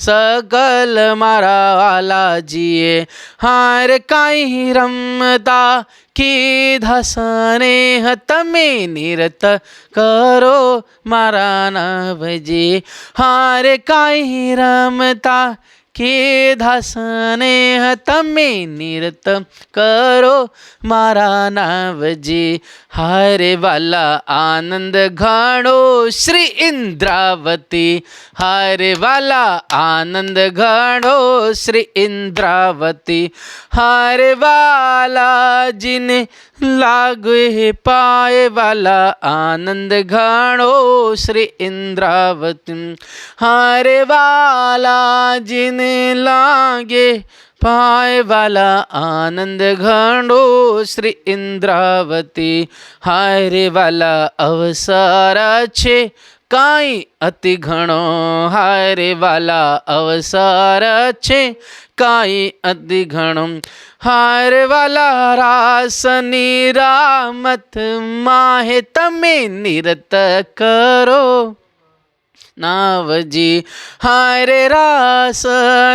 સકલ મારા વાલાજીએ. હાય રે કાંઈ રમતા કીધા સ્નેહ તમે નિરત કરો મારા નાવજી. હાય રે કાંઈ રમતા કીધા સ્નેહ તમે નિરત કરો મારા નાવજી. હાય રે વાલા આનંદ ઘણો શ્રી ઇન્દ્રાવતી, હાય રે વાલા આનંદ ઘણો શ્રી ઇન્દ્રાવતી. હાય રે વાલાજીને લાગે પાય વાલા આનંદ ઘણો શ્રી ઇન્દ્રાવતી. હાય રે વાલાજીને લાગે પાય વાલા આનંદ ઘણો શ્રી ઇન્દ્રાવતી. હાય રે વાલા અવસર છે કાંઈ અતિ ઘણો, હાય રે વાલા અવસર છે કાંઈ અતિ ઘણો. હાય રે વાલા રાસની રામત માહે તમે નિરત કરો नाव जी। हारे रास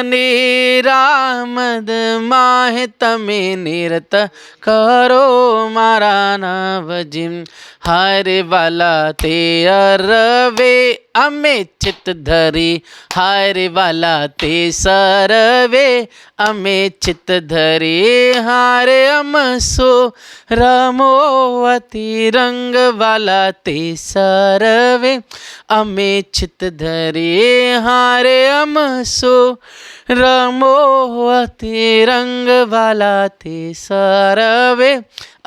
निरामद माहे तमे निरत करो मारा नाव जी। हारे वाला ते अरवे अमे चित धरी, हारे वाला ते सरवे अमे चित धरी। हारे अमसो रमोवती रंग वाला ते सरवे अमे चित धरी। हारे अमसो रमोवती रंग वाला ते सरवे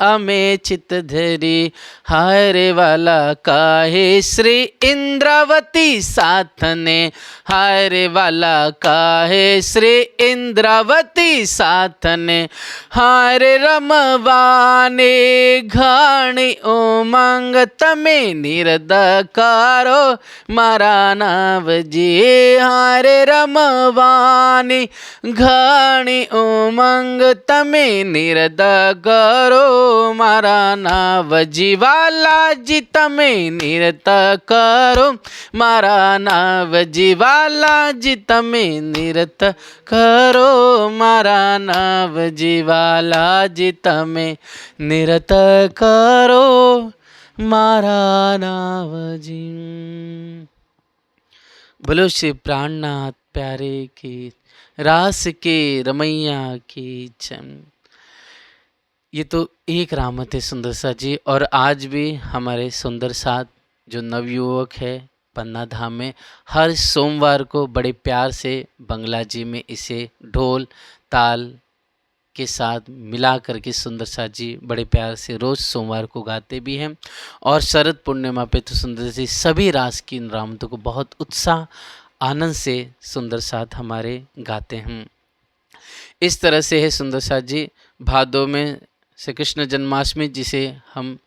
अमे चित धरी। हारे वाला काहे श्री इंद्रावती साथने, हारे वाला काहे श्री इंद्रावती साथने। हारे रमवाने घाणी उमंग तमे निरदकारो मारा नाव जी। हारे रमवानी घाणी उमंग तमे निरदकारो मारा नाव जी। वाला जी तमे निरत करो मारा नाव जी। वाला जी तमे निरत करो मारा नाव जी। वाला जी तमे निरत करो मारा नाव जी। बोलो श्री प्राणनाथ प्यारे की रास के रमैया की जय। ये तो एक रामत है सुंदर सा जी। और आज भी हमारे सुंदर साथ जो नवयुवक है पन्ना धाम में, हर सोमवार को बड़े प्यार से बंगला जी में इसे ढोल ताल के साथ मिला करके सुंदर सा जी बड़े प्यार से रोज़ सोमवार को गाते भी हैं। और शरद पूर्णिमा पे तो सुंदर जी सभी रास की इन रामतों को बहुत उत्साह आनंद से सुंदर साथ हमारे गाते हैं। इस तरह से है सुंदर साथ जी भादों में श्री कृष्ण जन्माष्टमी, जिसे हम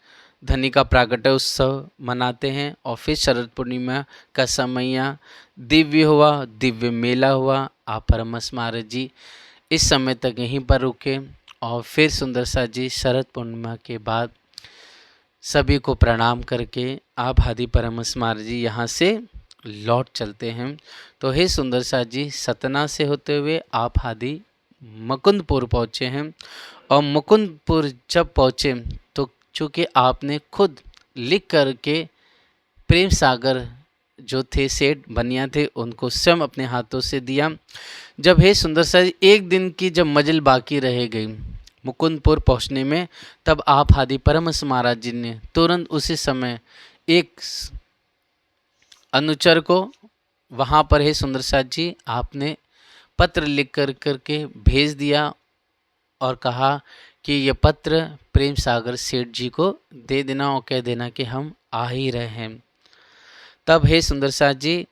धनी का प्रागट्य उत्सव मनाते हैं। और फिर शरद पूर्णिमा का समय दिव्य हुआ, दिव्य मेला हुआ। आप परमहंस महाराज जी इस समय तक यहीं पर रुके। और फिर सुंदर सा जी शरद पूर्णिमा के बाद सभी को प्रणाम करके आप आदि परमहंस महाराज जी यहाँ से लौट चलते हैं। तो हे सुंदर सा जी सतना से होते हुए आप आदि मुकुंदपुर पहुँचे हैं। और मुकुंदपुर जब पहुँचे तो चूँकि आपने खुद लिख कर के प्रेम सागर जो थे सेठ बनिया थे उनको स्वयं अपने हाथों से दिया। जब हे सुंदर सा एक दिन की जब मजल बाकी रह गई मुकुंदपुर पहुँचने में, तब आप आदि परमहंस महाराज जी ने तुरंत उसी समय एक अनुचर को वहाँ पर हे सुंदर सा जी आपने पत्र लिख कर करके भेज दिया और कहा कि ये पत्र प्रेम सागर सेठ जी को दे देना और कह देना कि हम आ ही रहे हैं। तब हे सुंदर साथ जी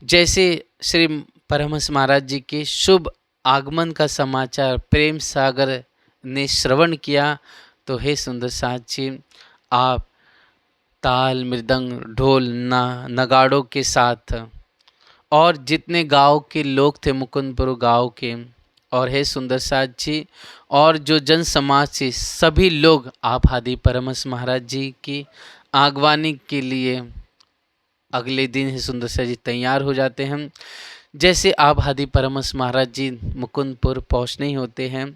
जैसे श्री परमहंस महाराज जी के शुभ आगमन का समाचार प्रेम सागर ने श्रवण किया, तो हे सुंदर साथ जी आप ताल मृदंग ढोल नगाड़ों के साथ और जितने गांव के लोग थे मुकुंदपुर गांव के, और हे सुंदर साथ जी और जो जन समाज से सभी लोग आप आदि परमहंस महाराज जी की आगवानी के लिए अगले दिन हे सुंदर साथ जी तैयार हो जाते हैं। जैसे आप आदि परमहंस महाराज जी मुकुंदपुर पहुँचने ही होते हैं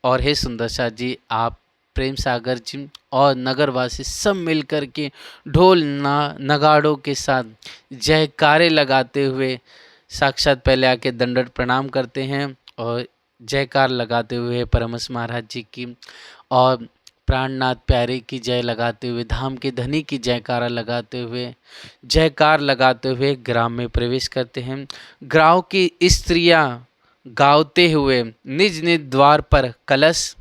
और हे सुंदर साथ जी आप प्रेम सागर जी और नगरवासी सब मिलकर के ढोल नगाड़ों के साथ जयकारे लगाते हुए साक्षात पहले आके दंडवत प्रणाम करते हैं और जयकार लगाते हुए परमहंस महाराज जी की और प्राणनाथ प्यारे की जय लगाते हुए धाम के धनी की जयकारा लगाते हुए जयकार लगाते हुए ग्राम में प्रवेश करते हैं। गाँव की स्त्रियां गाते हुए निज निज द्वार पर कलश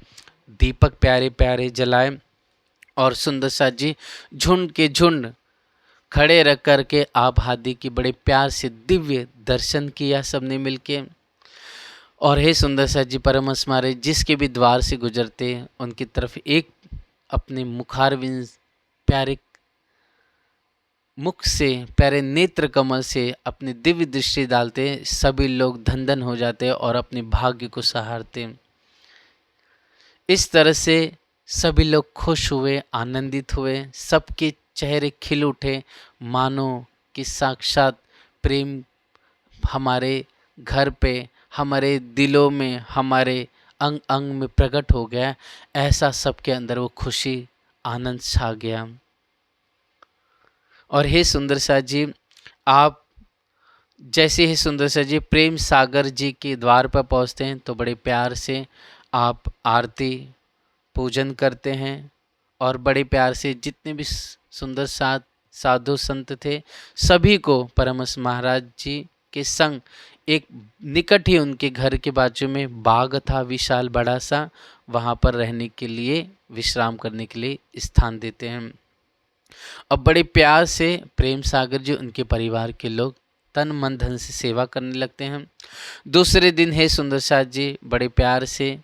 दीपक प्यारे प्यारे जलाए और सुंदर सा जी झुंड के झुंड खड़े रख कर के आप हादी की बड़े प्यार से दिव्य दर्शन किया सबने मिलके। और हे सुंदर सा जी परमहंस महाराज जिसके भी द्वार से गुजरते उनकी तरफ एक अपने मुखारविंद प्यारे मुख से प्यारे नेत्र कमल से अपनी दिव्य दृष्टि डालते, सभी लोग धन धन हो जाते और अपने भाग्य को सहारते। इस तरह से सभी लोग खुश हुए, आनंदित हुए, सबके चेहरे खिल उठे, मानो कि साक्षात प्रेम हमारे घर पे, हमारे दिलों में, हमारे अंग अंग में प्रकट हो गया। ऐसा सबके अंदर वो खुशी, आनंद छा गया। और हे सुंदर सा जी, आप जैसे ही सुंदर सा जी प्रेम सागर जी के द्वार पर पहुंचते हैं तो बड़े प्यार से आप आरती पूजन करते हैं और बड़े प्यार से जितने भी सुंदर साधु संत थे सभी को परमहंस महाराज जी के संग एक निकट ही उनके घर के बाजू में बाग था विशाल बड़ा सा, वहाँ पर रहने के लिए, विश्राम करने के लिए स्थान देते हैं। अब बड़े प्यार से प्रेम सागर जी उनके परिवार के लोग तन मन धन से सेवा करने लगते हैं। दूसरे दिन हे सुंदर साथ जी बड़े प्यार से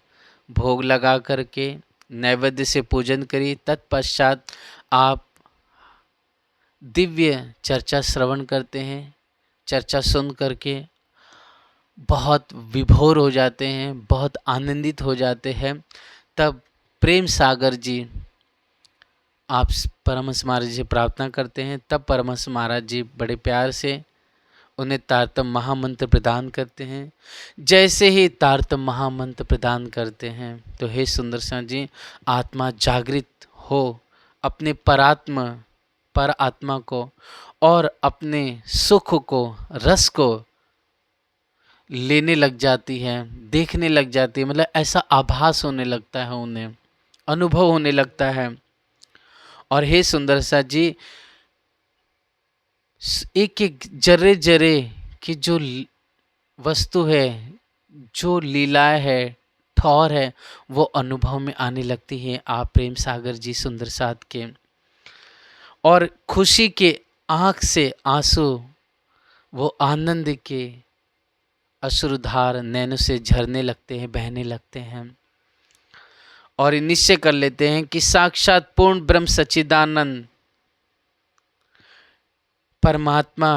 भोग लगा करके नैवेद्य से पूजन करी। तत्पश्चात आप दिव्य चर्चा श्रवण करते हैं। चर्चा सुन करके बहुत विभोर हो जाते हैं, बहुत आनंदित हो जाते हैं। तब प्रेम सागर जी आप परमहंस महाराज जी से प्रार्थना करते हैं। तब परमहंस महाराज जी बड़े प्यार से उन्हें तारतम महामंत्र प्रदान करते हैं। जैसे ही तारतम महामंत्र प्रदान करते हैं तो हे सुंदर सा जी आत्मा जागृत हो अपने पर आत्मा को और अपने सुख को, रस को लेने लग जाती है, देखने लग जाती है। मतलब ऐसा आभास होने लगता है, उन्हें अनुभव होने लगता है। और हे सुंदर सा जी एक एक जरे जरे की जो वस्तु है, जो लीलाएं है, ठौर है, वो अनुभव में आने लगती है आप प्रेम सागर जी सुंदर साथ के। और खुशी के आँख से आंसू, वो आनंद के अश्रुधार नैनों से झरने लगते हैं, बहने लगते हैं। और निश्चय कर लेते हैं कि साक्षात पूर्ण ब्रह्म सच्चिदानंद परमात्मा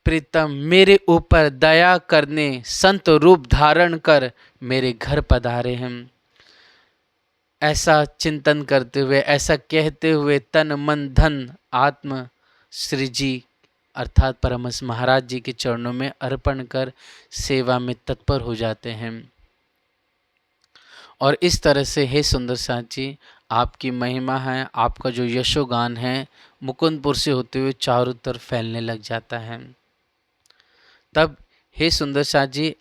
प्रीतम मेरे ऊपर दया करने संत रूप धारण कर मेरे घर पधारे हैं। ऐसा चिंतन करते हुए, ऐसा कहते हुए तन मन धन आत्म श्री जी अर्थात परमहंस महाराज जी के चरणों में अर्पण कर सेवा में तत्पर हो जाते हैं। और इस तरह से हे सुंदर साथ जी आपकी महिमा है, आपका जो यशोगान है मुकुंदपुर से होते हुए चारों तरफ फैलने लग जाता है। तब हे सुंदर साथ जी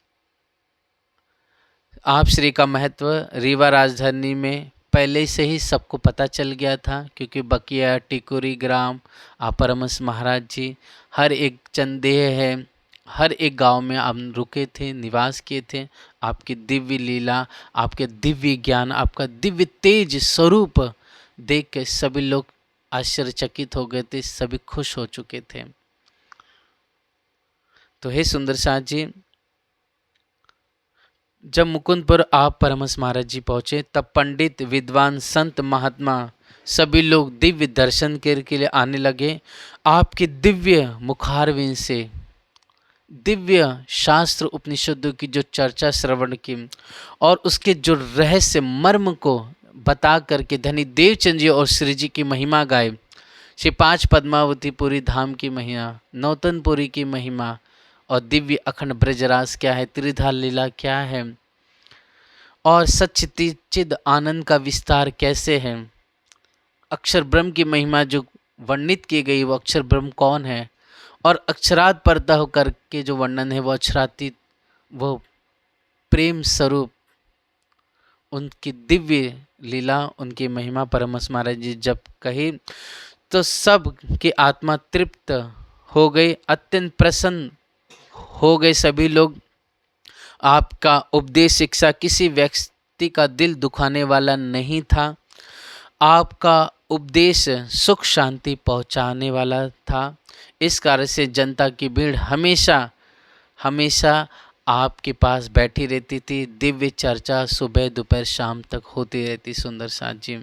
आप श्री का महत्व रीवा राजधानी में पहले से ही सबको पता चल गया था, क्योंकि बकिया टिकुरी ग्राम आप परमहंस महाराज जी हर एक चंदेह है, हर एक गांव में आप रुके थे, निवास किए थे। आपकी दिव्य लीला, आपके दिव्य ज्ञान, आपका दिव्य तेज स्वरूप देख के सभी लोग आश्चर्यचकित हो गए थे, सभी खुश हो चुके थे। तो हे सुंदर साथ जी जब मुकुंदपुर आप परमहंस महाराज जी पहुँचे तब पंडित विद्वान संत महात्मा सभी लोग दिव्य दर्शन के लिए आने लगे। आपके दिव्य मुखारविंद से दिव्य शास्त्र उपनिषदों की जो चर्चा श्रवण की और उसके जो रहस्य मर्म को बता करके धनी देवचंद जी और श्री जी की महिमा गाए। श्री पाँच पद्मावतीपुरी धाम की महिमा, नौतनपुरी की महिमा और दिव्य अखंड ब्रजरास क्या है, त्रिधा लीला क्या है और सच्चिद आनंद का विस्तार कैसे है, अक्षर ब्रह्म की महिमा जो वर्णित की गई वो अक्षर ब्रह्म कौन है और अक्षरात परता होकर के जो वर्णन है वो अक्षरातीत, वो प्रेम स्वरूप उनकी दिव्य लीला, उनकी महिमा परमहंस महाराज जी जब कही तो सब की आत्मा तृप्त हो गई, अत्यंत प्रसन्न हो गए सभी लोग। आपका उपदेश शिक्षा किसी व्यक्ति का दिल दुखाने वाला नहीं था। आपका उपदेश सुख शांति पहुंचाने वाला था। इस कारण से जनता की भीड़ हमेशा हमेशा आपके पास बैठी रहती थी। दिव्य चर्चा सुबह दोपहर शाम तक होती रहती सुंदर साथ जी।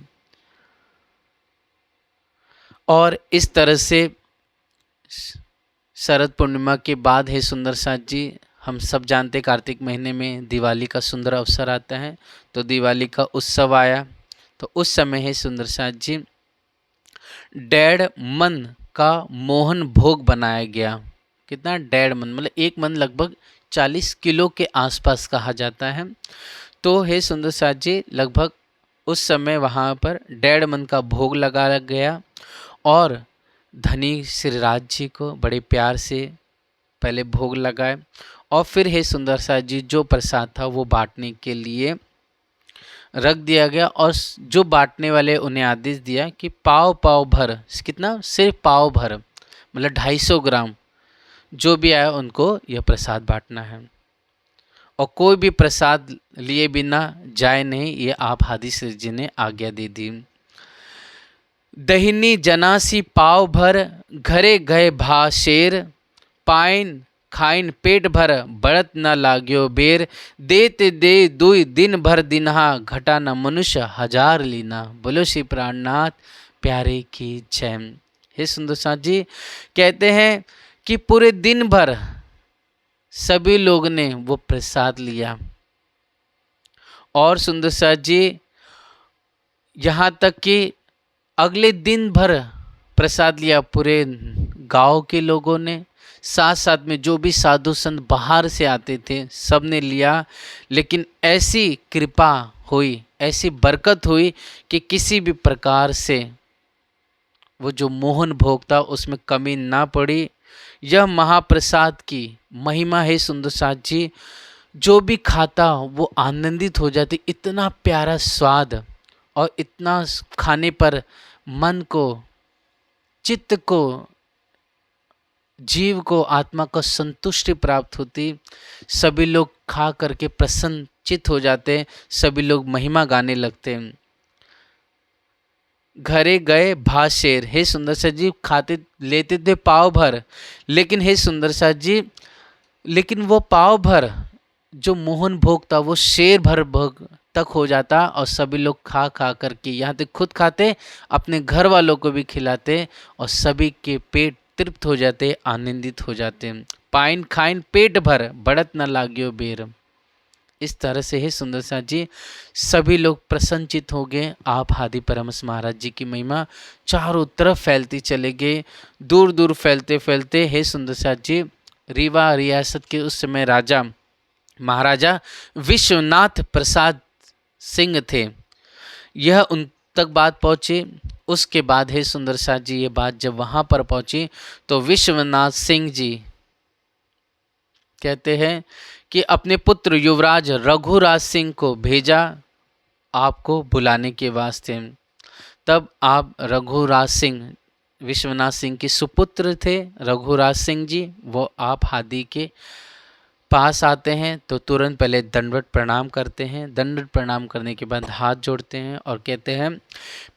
और इस तरह से शरद पूर्णिमा के बाद है सुंदर साथ जी, हम सब जानते कार्तिक महीने में दिवाली का सुंदर अवसर आता है, तो दिवाली का उत्सव आया। तो उस समय है सुंदर साथ जी 1.5 मन का मोहन भोग बनाया गया। कितना? 1.5 मन, मतलब 1 मन लगभग 40 किलो के आसपास कहा जाता है। तो हे सुंदर साथ जी, लगभग उस समय वहाँ पर 1.5 मन का भोग लगाया गया और धनी श्रीराज जी को बड़े प्यार से पहले भोग लगाए और फिर हे सुंदर साथ जी जो प्रसाद था वो बांटने के लिए रख दिया गया और जो बांटने वाले उन्हें आदेश दिया कि पाव पाव भर, कितना? सिर्फ पाव भर, मतलब 250 ग्राम जो भी आया उनको यह प्रसाद बांटना है और कोई भी प्रसाद लिए बिना जाए नहीं, ये आप हादीस जी ने आज्ञा दे दी। दहिनी जनासी पाव भर, घरे गए भा शेर, पाइन खाइन पेट भर, बढ़त न लाग्यो बेर, देते दे दुई दिन भर दिनहा, घटा न मनुष्य 1000 लीना। बोलो श्री प्राणनाथ प्यारे की जय। हे सुंदर साथ जी कहते हैं कि पूरे दिन भर सभी लोग ने वो प्रसाद लिया और सुंदर साथ जी यहाँ तक कि अगले दिन भर प्रसाद लिया पूरे गांव के लोगों ने, साथ साथ में जो भी साधु संत बाहर से आते थे सब ने लिया। लेकिन ऐसी कृपा हुई, ऐसी बरकत हुई कि किसी भी प्रकार से वो जो मोहन भोग था उसमें कमी ना पड़ी। यह महाप्रसाद की महिमा है सुंदर साथ जी, जो भी खाता वो आनंदित हो जाती। इतना प्यारा स्वाद और इतना खाने पर मन को, चित्त को, जीव को, आत्मा को संतुष्टि प्राप्त होती। सभी लोग खा करके प्रसन्नचित हो जाते, सभी लोग महिमा गाने लगते। घरे गए भा शेर, हे सुंदर साथ जी खाते लेते थे पाव भर, लेकिन हे सुंदर साथ जी, लेकिन वो पाव भर जो मोहन भोग था वो शेर भर भोग तक हो जाता और सभी लोग खा खा करके, यहाँ तक खुद खाते, अपने घर वालों को भी खिलाते और सभी के पेट तृप्त हो जाते, आनंदित हो जाते। पाइन खाइन पेट भर, बढ़त न लाग्यो बेर। इस तरह से है सुंदर साथ जी सभी लोग प्रसन्नचित हो गए। आप आदि परमहंस महाराज जी की महिमा चारों तरफ फैलती चले गए, दूर दूर फैलते फैलते हे सुंदर साथ जी रीवा रियासत के उस समय राजा महाराजा विश्वनाथ प्रसाद सिंह थे, यह उन तक बात पहुँची। उसके बाद हे सुंदर साथ जी ये बात जब वहाँ पर पहुँची तो विश्वनाथ सिंह जी कहते हैं कि अपने पुत्र युवराज रघुराज सिंह को भेजा आपको बुलाने के वास्ते। तब आप रघुराज सिंह, विश्वनाथ सिंह के सुपुत्र थे रघुराज सिंह जी, वो आप हादी के पास आते हैं तो तुरंत पहले दंडवत प्रणाम करते हैं। दंडवत प्रणाम करने के बाद हाथ जोड़ते हैं और कहते हैं,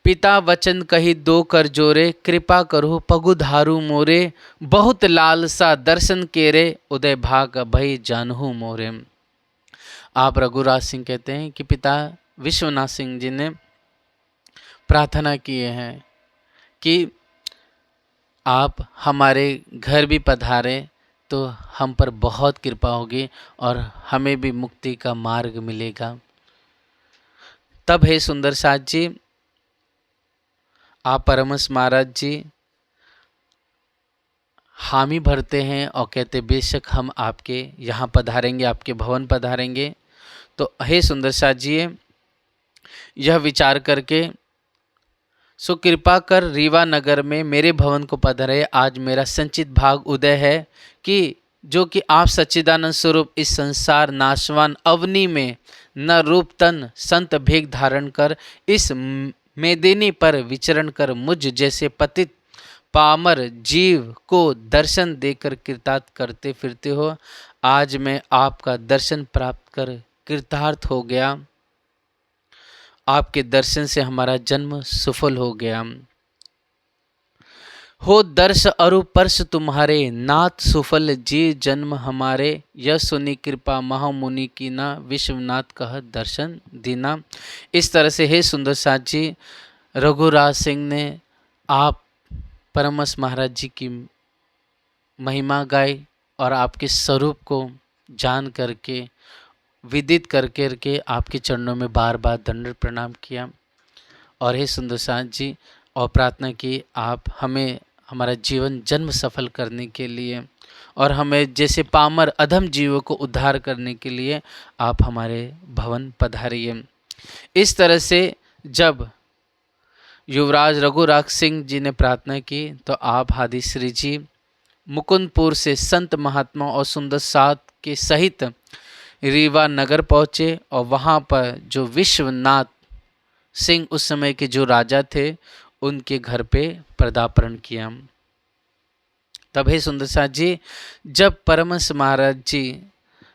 पिता वचन कही दो कर जोरे, कृपा करो पगुधारू मोरे, बहुत लालसा दर्शन केरे, उदय भाग भई जानहु मोरे। आप रघुराज सिंह कहते हैं कि पिता विश्वनाथ सिंह जी ने प्रार्थना किए हैं कि आप हमारे घर भी पधारे तो हम पर बहुत कृपा होगी और हमें भी मुक्ति का मार्ग मिलेगा। तब हे सुंदर साथ जी आप परमहंस महाराज जी हामी भरते हैं और कहते बेशक हम आपके यहाँ पधारेंगे, आपके भवन पधारेंगे। तो हे सुंदर साथ जी यह विचार करके सो कृपा कर रीवा नगर में मेरे भवन को पधारे। आज मेरा संचित भाग उदय है कि जो कि आप सच्चिदानंद स्वरूप इस संसार नाशवान अवनी में न रूप तन संत भेग धारण कर इस मेदिनी पर विचरण कर मुझ जैसे पतित पामर जीव को दर्शन देकर कृतार्थ करते फिरते हो। आज मैं आपका दर्शन प्राप्त कर कृतार्थ हो गया, आपके दर्शन से हमारा जन्म सफल हो गया। हो दर्श अरु पर्श तुम्हारे, नाथ सुफल जी जन्म हमारे, यह सुनी कृपा महामुनि की ना, विश्वनाथ कह दर्शन दीना। इस तरह से हे सुंदर साथ जी रघुराज सिंह ने आप परमहंस महाराज जी की महिमा गाई और आपके स्वरूप को जान करके विदित करके आपके चरणों में बार बार दंड प्रणाम किया। और हे सुंदर साथ जी और प्रार्थना की आप हमें हमारा जीवन जन्म सफल करने के लिए और हमें जैसे पामर अधम जीवों को उद्धार करने के लिए आप हमारे भवन पधारिए। इस तरह से जब युवराज रघुराज सिंह जी ने प्रार्थना की तो आप हादीश्री जी मुकुंदपुर से संत महात्मा और सुंदर साथ के सहित रीवा नगर पहुँचे और वहाँ पर जो विश्वनाथ सिंह उस समय के जो राजा थे उनके घर पे पदार्पण किया। तब हे सुंदर साथ जी जब परमहंस महाराज जी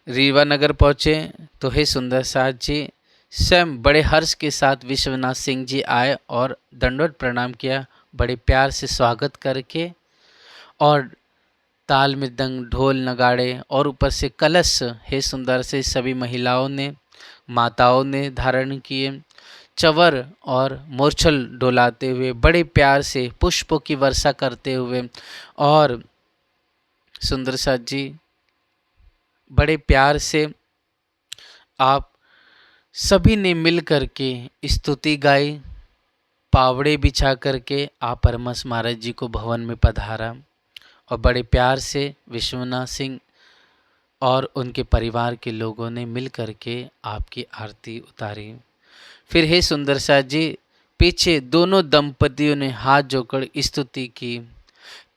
रीवा नगर पहुँचे तो हे सुंदर साथ जी स्वयं बड़े हर्ष के साथ विश्वनाथ सिंह जी आए और दंडवत प्रणाम किया, बड़े प्यार से स्वागत करके, और ताल मृदंग ढोल नगाड़े और ऊपर से कलश हे सुंदर से सभी महिलाओं ने माताओं ने धारण किए, चवर और मूर्छल डोलाते हुए बड़े प्यार से पुष्पों की वर्षा करते हुए, और सुंदर साथ जी बड़े प्यार से आप सभी ने मिल करके स्तुति गाई, पावड़े बिछा करके आप परमहंस महाराज जी को भवन में पधारा और बड़े प्यार से विश्वनाथ सिंह और उनके परिवार के लोगों ने मिल करके आपकी आरती उतारी। फिर हे सुंदर साथ जी पीछे दोनों दंपतियों ने हाथ जोड़कर स्तुति की।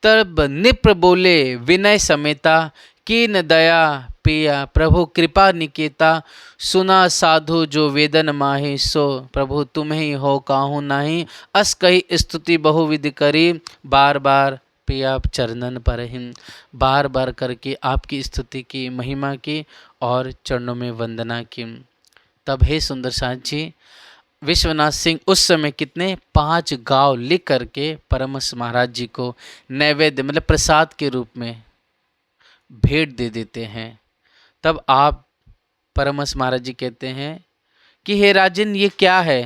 तब निप्र बोले विनय समेता, कीन दया पिया प्रभु कृपा निकेता, सुना साधु जो वेदन माही, सो प्रभु तुम्हें ही हो काहू नाही, अस कही स्तुति बहुविध करी, बार बार पिया चरणन पर ही। बार बार करके आपकी स्तुति की, महिमा की और चरणों में वंदना की। तब हे सुंदर साथ जी विश्वनाथ सिंह उस समय कितने 5 गांव लिख करके परमहंस महाराज जी को नैवेद्य मतलब प्रसाद के रूप में भेंट दे देते हैं। तब आप परमहंस महाराज जी कहते हैं कि हे राजन ये क्या है।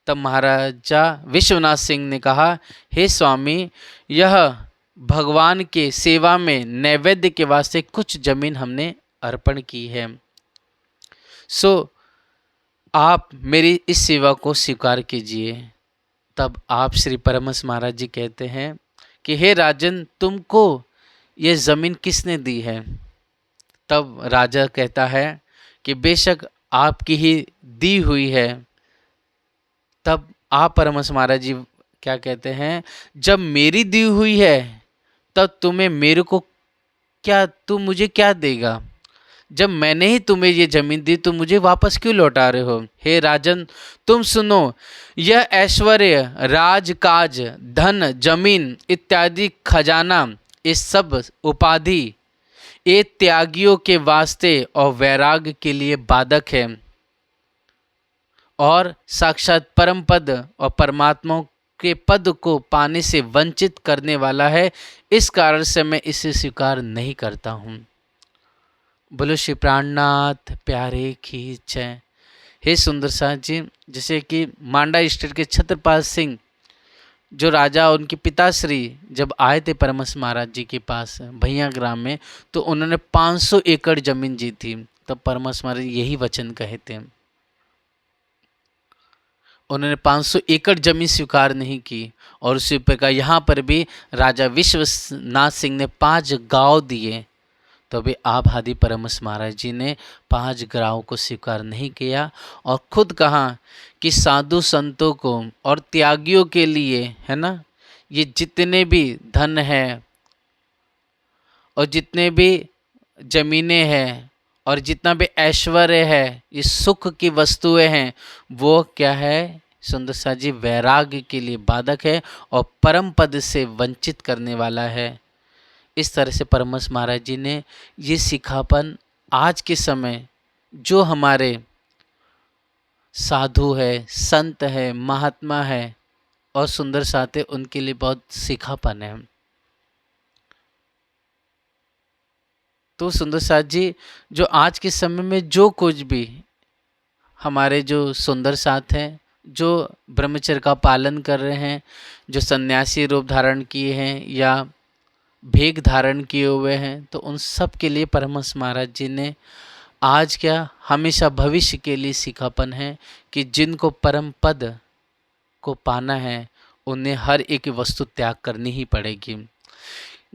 तब महाराजा विश्वनाथ सिंह ने कहा, हे स्वामी यह भगवान के सेवा में नैवेद्य के वास्ते कुछ जमीन हमने अर्पण की है, सो आप मेरी इस सेवा को स्वीकार कीजिए। तब आप श्री परमहंस महाराज जी कहते हैं कि हे राजन तुमको ये ज़मीन किसने दी है। तब राजा कहता है कि बेशक आपकी ही दी हुई है। तब आप परमहंस महाराज जी क्या कहते हैं, जब मेरी दी हुई है तब तुम्हें मेरे को क्या, तुम मुझे क्या देगा, जब मैंने ही तुम्हें ये जमीन दी तो मुझे वापस क्यों लौटा रहे हो। हे राजन तुम सुनो, यह ऐश्वर्य राजकाज धन जमीन इत्यादि खजाना इस सब उपाधि ये त्यागियों के वास्ते और वैराग्य के लिए बाधक है और साक्षात परम पद और परमात्मा के पद को पाने से वंचित करने वाला है। इस कारण से मैं इसे स्वीकार नहीं करता हूँ। बोलो श्री प्राणनाथ प्यारे की जय। हे सुंदर साथ जी जैसे कि मांडा स्टेट के छत्रपाल सिंह जो राजा उनके पिताश्री जब आए थे परमहंस महाराज जी के पास भैया ग्राम में, तो उन्होंने 500 एकड़ जमीन जी थी। तब परमहंस महाराज यही वचन कहे थे, उन्होंने 500 एकड़ जमीन स्वीकार नहीं की। और उसी प्रकार यहाँ पर भी राजा विश्वनाथ सिंह ने 5 गांव दिए, तो भी आप आदि परमहंस महाराज जी ने 5 गांवों को स्वीकार नहीं किया और खुद कहा कि साधु संतों को और त्यागियों के लिए है ना, ये जितने भी धन है और जितने भी जमीनें हैं और जितना भी ऐश्वर्य है, ये सुख की वस्तुएं हैं, वो क्या है सुंदर साथ जी वैराग्य के लिए बाधक है और परम पद से वंचित करने वाला है। इस तरह से परमहंस महाराज जी ने ये सिखापन आज के समय जो हमारे साधु है, संत है, महात्मा है और सुंदर साथ है, उनके लिए बहुत सिखापन है। तो सुंदर साथ जी जो आज के समय में जो कुछ भी हमारे जो सुंदर साथ हैं, जो ब्रह्मचर्य का पालन कर रहे हैं, जो सन्यासी रूप धारण किए हैं या भेग धारण किए हुए हैं, तो उन सब के लिए परमहंस महाराज जी ने आज क्या हमेशा भविष्य के लिए सिखापन है कि जिनको परम पद को पाना है उन्हें हर एक वस्तु त्याग करनी ही पड़ेगी।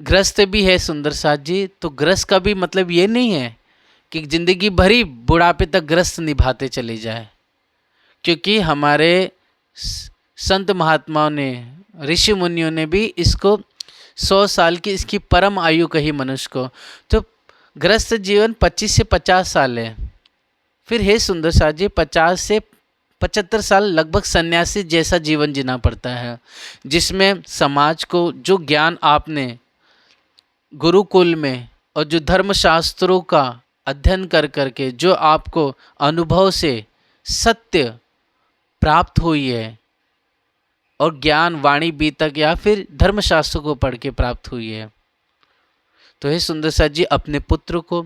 ग्रस्त भी है सुंदर साथ जी, तो ग्रस्त का भी मतलब ये नहीं है कि जिंदगी भरी बुढ़ापे तक ग्रस्त निभाते चले जाए, क्योंकि हमारे संत महात्माओं ने, ऋषि मुनियों ने भी इसको 100 साल की इसकी परम आयु कही मनुष्य को। तो ग्रस्त जीवन 25 से 50 साल है। फिर हे सुंदर साथ जी 50 से 75 साल लगभग सन्यासी जैसा जीवन जीना पड़ता है, जिसमें समाज को जो ज्ञान आपने गुरुकुल में और जो धर्मशास्त्रों का अध्ययन कर करके जो आपको अनुभव से सत्य प्राप्त हुई है, और ज्ञान वाणी बीतक या फिर धर्मशास्त्र को पढ़ के प्राप्त हुई है, तो हे सुंदर साथ जी अपने पुत्र को,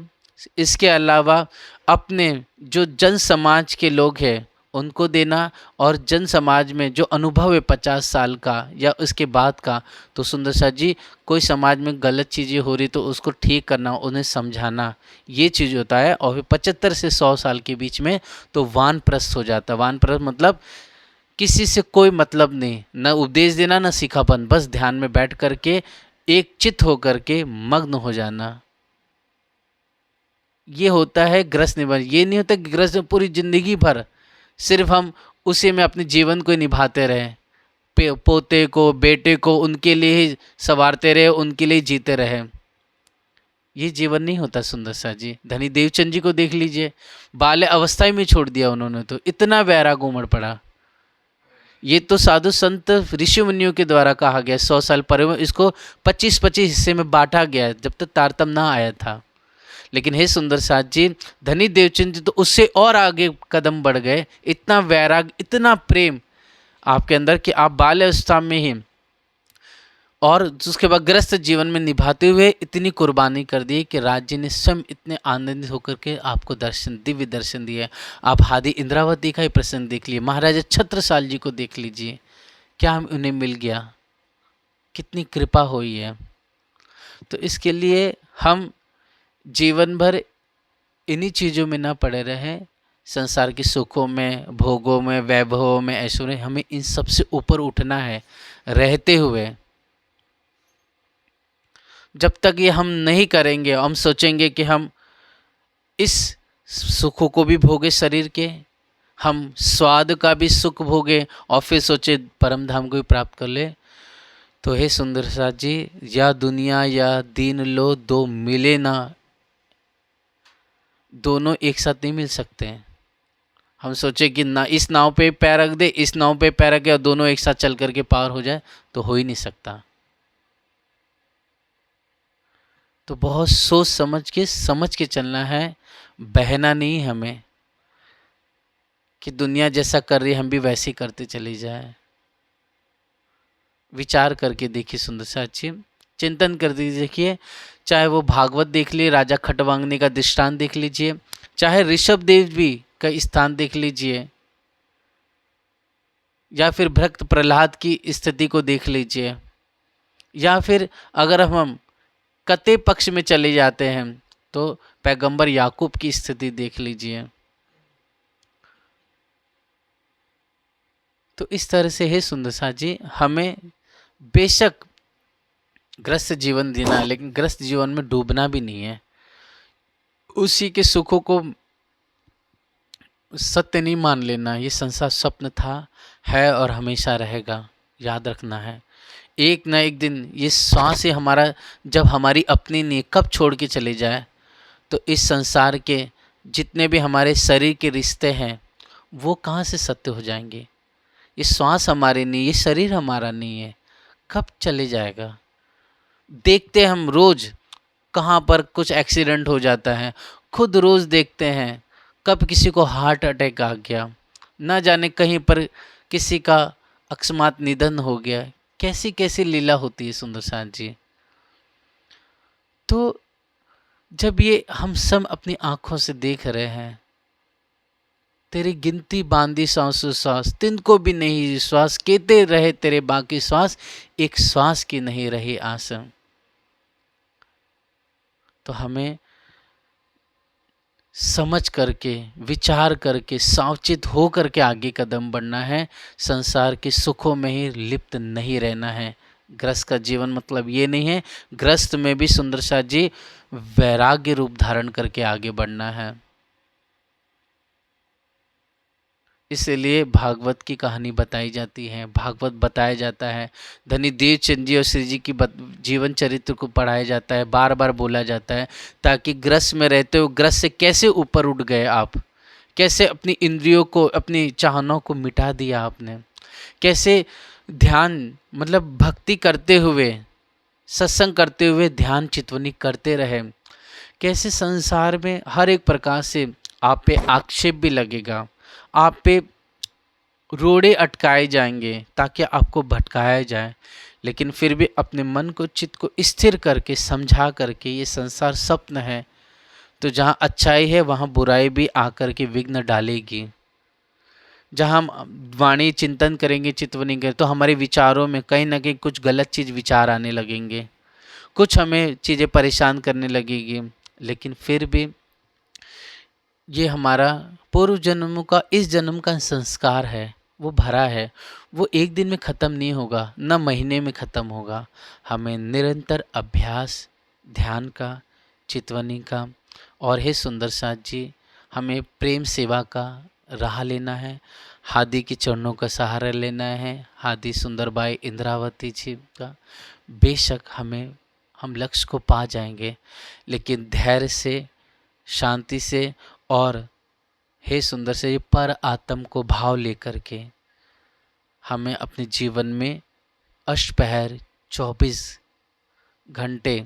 इसके अलावा अपने जो जन समाज के लोग हैं उनको देना, और जन समाज में जो अनुभव है 50 साल का या उसके बाद का, तो सुंदर साथ जी कोई समाज में गलत चीज़ें हो रही तो उसको ठीक करना, उन्हें समझाना, ये चीज़ होता है। और फिर 75 से 100 साल के बीच में तो वानप्रस्थ हो जाता है। वानप्रस्थ मतलब किसी से कोई मतलब नहीं, न उपदेश देना न सिखापन, बस ध्यान में बैठ करके एक चित्त होकर के मग्न हो जाना, ये होता है ग्रस्त निभान। ये नहीं होता कि ग्रस्त में पूरी जिंदगी भर सिर्फ हम उसी में अपने जीवन को निभाते रहे, पोते को बेटे को उनके लिए ही संवारते रहे, उनके लिए जीते रहे। ये जीवन नहीं होता सुंदर सा जी। धनी देवचंद जी को देख लीजिए, बाल्य अवस्था में छोड़ दिया उन्होंने, तो इतना वैराग उमड़ पड़ा। ये तो साधु संत ऋषि मुनियों के द्वारा कहा गया, 100 साल पहले इसको 25-25 हिस्से में बांटा गया जब तक तारतम्य ना आया था। लेकिन हे सुंदर साथ जी धनी देवचंद जी तो उससे और आगे कदम बढ़ गए, इतना वैराग इतना प्रेम आपके अंदर कि आप बाल्य अवस्था में ही और उसके बाद ग्रस्त जीवन में निभाते हुए इतनी कुर्बानी कर दी कि राज्य ने स्वयं इतने आनंदित होकर के आपको दर्शन, दिव्य दर्शन दिए। आप हादी इंद्रावती का ही प्रसंग देख लिए, महाराजा छत्रसाल जी को देख लीजिए, क्या उन्हें मिल गया, कितनी कृपा हुई है। तो इसके लिए हम जीवन भर इन्हीं चीज़ों में ना पड़े रहें, संसार के सुखों में, भोगों में, वैभवों में, ऐश्वर्य, हमें इन सब से ऊपर उठना है रहते हुए। जब तक ये हम नहीं करेंगे, हम सोचेंगे कि हम इस सुखों को भी भोगे, शरीर के हम स्वाद का भी सुख भोगे और फिर सोचे परम धाम को भी प्राप्त कर ले, तो हे सुंदर साथ जी या दुनिया या दीन लो, दो मिले ना, दोनों एक साथ नहीं मिल सकते हैं। हम सोचे कि ना इस नाव पे पैर रख दे, इस नाव पे पैर रखे और दोनों एक साथ चल करके पार हो जाए, तो हो ही नहीं सकता। तो बहुत सोच समझ के चलना है, बहना नहीं हमें कि दुनिया जैसा कर रही हम भी वैसे ही करते चले जाए। विचार करके देखिए सुंदर सा, अच्छी चिंतन कर दीजिए। देखिए चाहे वो भागवत देख लिए, राजा खटवांगनी का दृष्टांत देख लीजिए, चाहे ऋषभ देव भी का स्थान देख लीजिए, या फिर भक्त प्रहलाद की स्थिति को देख लीजिए, या फिर अगर हम कते पक्ष में चले जाते हैं तो पैगंबर याकूब की स्थिति देख लीजिए। तो इस तरह से है सुंदर साथ जी, हमें बेशक ग्रस्त जीवन जीना है, लेकिन ग्रस्त जीवन में डूबना भी नहीं है। उसी के सुखों को सत्य नहीं मान लेना। ये संसार स्वप्न था, है और हमेशा रहेगा, याद रखना है। एक ना एक दिन ये श्वास ही हमारा, जब हमारी अपनी नहीं, कब छोड़ के चले जाए, तो इस संसार के जितने भी हमारे शरीर के रिश्ते हैं वो कहाँ से सत्य हो जाएंगे। ये श्वास हमारे नहीं, ये शरीर हमारा नहीं है, कब चले जाएगा। देखते हम रोज कहाँ पर कुछ एक्सीडेंट हो जाता है, खुद रोज देखते हैं कब किसी को हार्ट अटैक आ गया, ना जाने कहीं पर किसी का अकस्मात निधन हो गया, कैसी कैसी लीला होती है सुंदर साथ जी। तो जब ये हम सब अपनी आंखों से देख रहे हैं, तेरी गिनती बांधी सांसों सांस, तिनको भी नहीं विश्वास, कहते रहे तेरे बाकी श्वास, एक श्वास की नहीं रही आस। तो हमें समझ करके, विचार करके, सावचेत हो करके आगे कदम बढ़ना है। संसार के सुखों में ही लिप्त नहीं रहना है। गृहस्थ का जीवन मतलब ये नहीं है। गृहस्थ में भी सुंदर साथ जी वैराग्य रूप धारण करके आगे बढ़ना है। इसलिए भागवत की कहानी बताई जाती है, भागवत बताया जाता है, धनी देव चंद जी और श्री जी की जीवन चरित्र को पढ़ाया जाता है, बार बार बोला जाता है, ताकि ग्रस्त में रहते हो ग्रस्त से कैसे ऊपर उठ गए आप, कैसे अपनी इंद्रियों को, अपनी चाहनाओं को मिटा दिया आपने, कैसे ध्यान मतलब भक्ति करते हुए, सत्संग करते हुए ध्यान चितवनी करते रहे, कैसे संसार में हर एक प्रकार से आप पे आक्षेप भी लगेगा, आप पे रोड़े अटकाए जाएंगे ताकि आपको भटकाया जाए, लेकिन फिर भी अपने मन को, चित्त को स्थिर करके, समझा करके ये संसार स्वप्न है, तो जहाँ अच्छाई है वहाँ बुराई भी आकर के विघ्न डालेगी। जहाँ हम वाणी चिंतन करेंगे, चितवनी करेंगे, तो हमारे विचारों में कहीं ना कहीं कुछ गलत चीज़ विचार आने लगेंगे, कुछ हमें चीज़ें परेशान करने लगेगी, लेकिन फिर भी ये हमारा पूर्व जन्मों का, इस जन्म का संस्कार है, वो भरा है, वो एक दिन में ख़त्म नहीं होगा, न महीने में ख़त्म होगा। हमें निरंतर अभ्यास, ध्यान का, चितवनी का, और हे सुंदर साथ जी हमें प्रेम सेवा का राह लेना है, हादी के चरणों का सहारा लेना है, हादी सुंदरबाई इंद्रावती जी का। बेशक हम लक्ष्य को पा जाएंगे, लेकिन धैर्य से, शांति से, और हे सुंदर से ये पर आत्म को भाव लेकर के हमें अपने जीवन में अष्टपहर 24 घंटे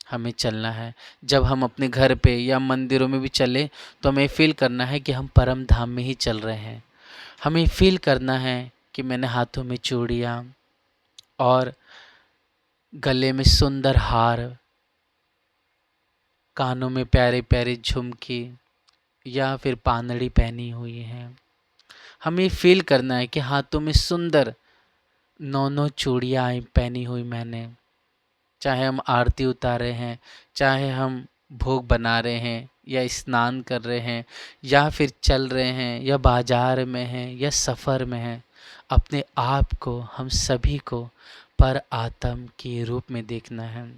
हमें चलना है। जब हम अपने घर पे या मंदिरों में भी चले तो हमें फील करना है कि हम परम धाम में ही चल रहे हैं। हमें फील करना है कि मैंने हाथों में चूड़ियाँ और गले में सुंदर हार, कानों में प्यारे प्यारे झुमकी या फिर पानड़ी पहनी हुई है। हमें फील करना है कि हाथों में सुंदर 9 चूड़ियाँ पहनी हुई मैंने, चाहे हम आरती उतारे हैं, चाहे हम भोग बना रहे हैं, या स्नान कर रहे हैं, या फिर चल रहे हैं, या बाजार में हैं, या सफ़र में हैं, अपने आप को, हम सभी को पर आत्म के रूप में देखना है।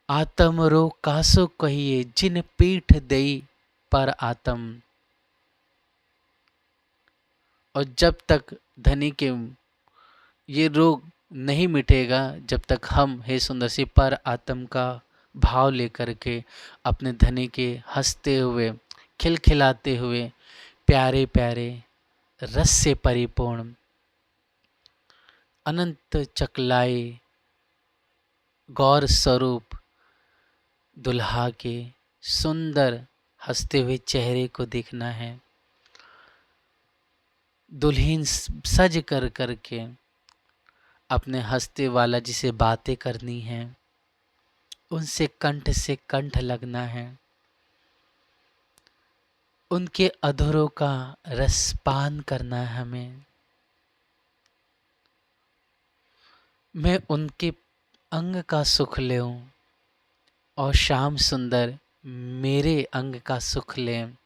आत्म रो कासो कहिए जिन पीठ दई पर आत्म। और जब तक धनी के ये रोग नहीं मिटेगा, जब तक हम हे सुंदर सी पर आत्म का भाव लेकर के अपने धनी के हंसते हुए, खिलखिलाते हुए, प्यारे प्यारे, रस से परिपूर्ण, अनंत चकलाए गौर स्वरूप दुल्हा के सुंदर हंसते हुए चेहरे को देखना है। दुल्हन सज कर करके अपने हंसते वाला जिसे बातें करनी है, उनसे कंठ से कंठ लगना है, उनके अधरों का रसपान करना है हमें। मैं उनके अंग का सुख लेऊं और श्याम सुंदर मेरे अंग का सुख लें।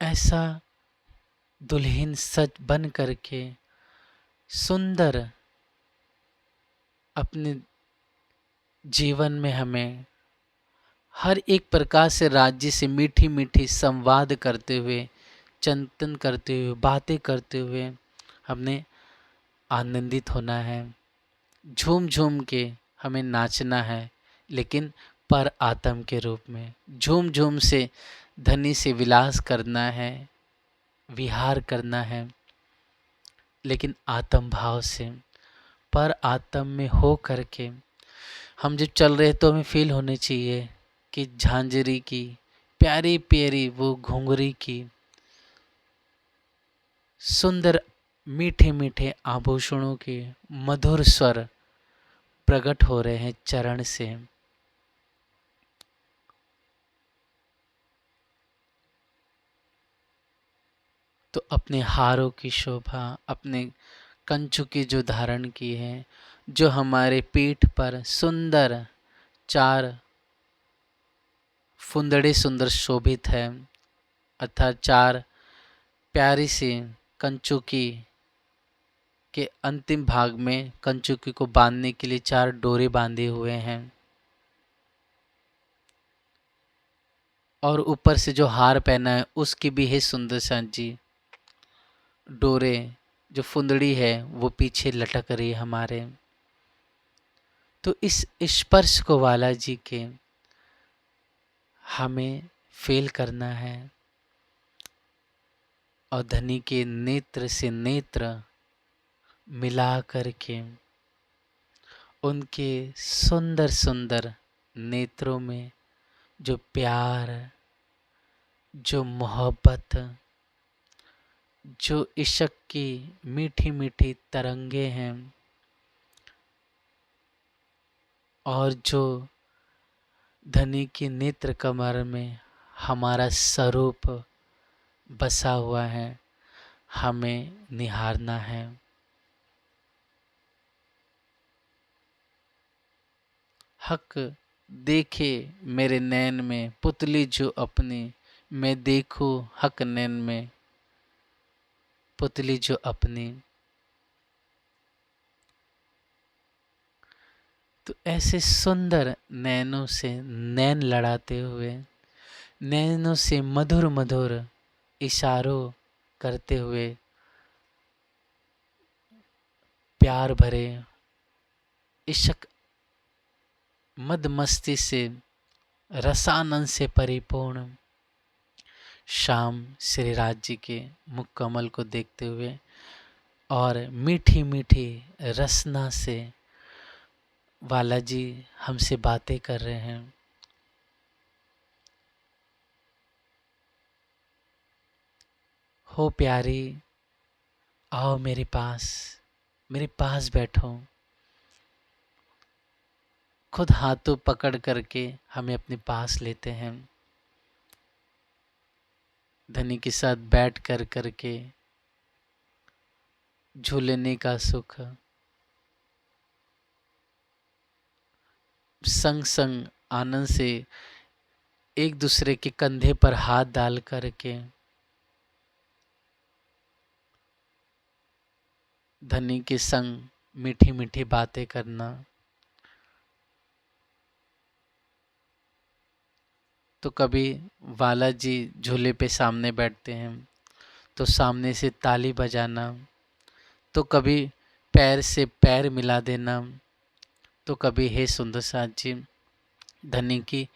ऐसा दुल्हन सज बन करके सुंदर अपने जीवन में हमें हर एक प्रकार से राज्य से मीठी मीठी संवाद करते हुए, चिंतन करते हुए, बातें करते हुए हमने आनंदित होना है। झूम झूम के हमें नाचना है, लेकिन पर आत्म के रूप में। झूम झूम से धनी से विलास करना है, विहार करना है, लेकिन आत्म भाव से, पर आत्म में हो करके हम जब चल रहे तो हमें फील होने चाहिए कि झांझरी की प्यारी प्यारी वो घुंघरी की सुंदर मीठे मीठे आभूषणों के मधुर स्वर प्रकट हो रहे हैं चरण से। तो अपने हारों की शोभा, अपने कंचु की जो धारण की है, जो हमारे पीठ पर सुंदर 4 फुंदड़े सुंदर शोभित है, अर्थात 4 प्यारी सी कंचुकी के अंतिम भाग में कंचुकी को बांधने के लिए 4 डोरे बांधे हुए हैं। और ऊपर से जो हार पहना है उसकी भी है सुंदर सा जी डोरे, जो फुंदड़ी है वो पीछे लटक रही है हमारे। तो इस स्पर्श को वाला जी के हमें फील करना है और धनी के नेत्र से नेत्र मिला करके उनके सुंदर सुंदर नेत्रों में जो प्यार, जो मोहब्बत, जो इश्क की मीठी मीठी तरंगे हैं और जो धनी की नेत्र कमर में हमारा स्वरूप बसा हुआ है, हमें निहारना है। हक देखे मेरे नैन में पुतली जो अपनी, मैं देखूं हक नैन में पुतली जो अपनी। तो ऐसे सुंदर नैनों से नैन लड़ाते हुए, नैनों से मधुर मधुर इशारों करते हुए, प्यार भरे इश्क मद मस्ती से रसानंद से परिपूर्ण श्याम श्री राज जी के मुख कमल को देखते हुए और मीठी मीठी रसना से वाला जी हमसे बातें कर रहे हैं। हो प्यारी आओ मेरे पास बैठो। खुद हाथों पकड़ करके हमें अपने पास लेते हैं। धनी के साथ बैठ कर करके झूलने का सुख, संग संग आनंद से एक दूसरे के कंधे पर हाथ डाल करके धनी के संग मीठी मीठी बातें करना। तो कभी वाला जी झूले पे सामने बैठते हैं तो सामने से ताली बजाना, तो कभी पैर से पैर मिला देना, तो कभी हे सुंदर साथ जी धनी की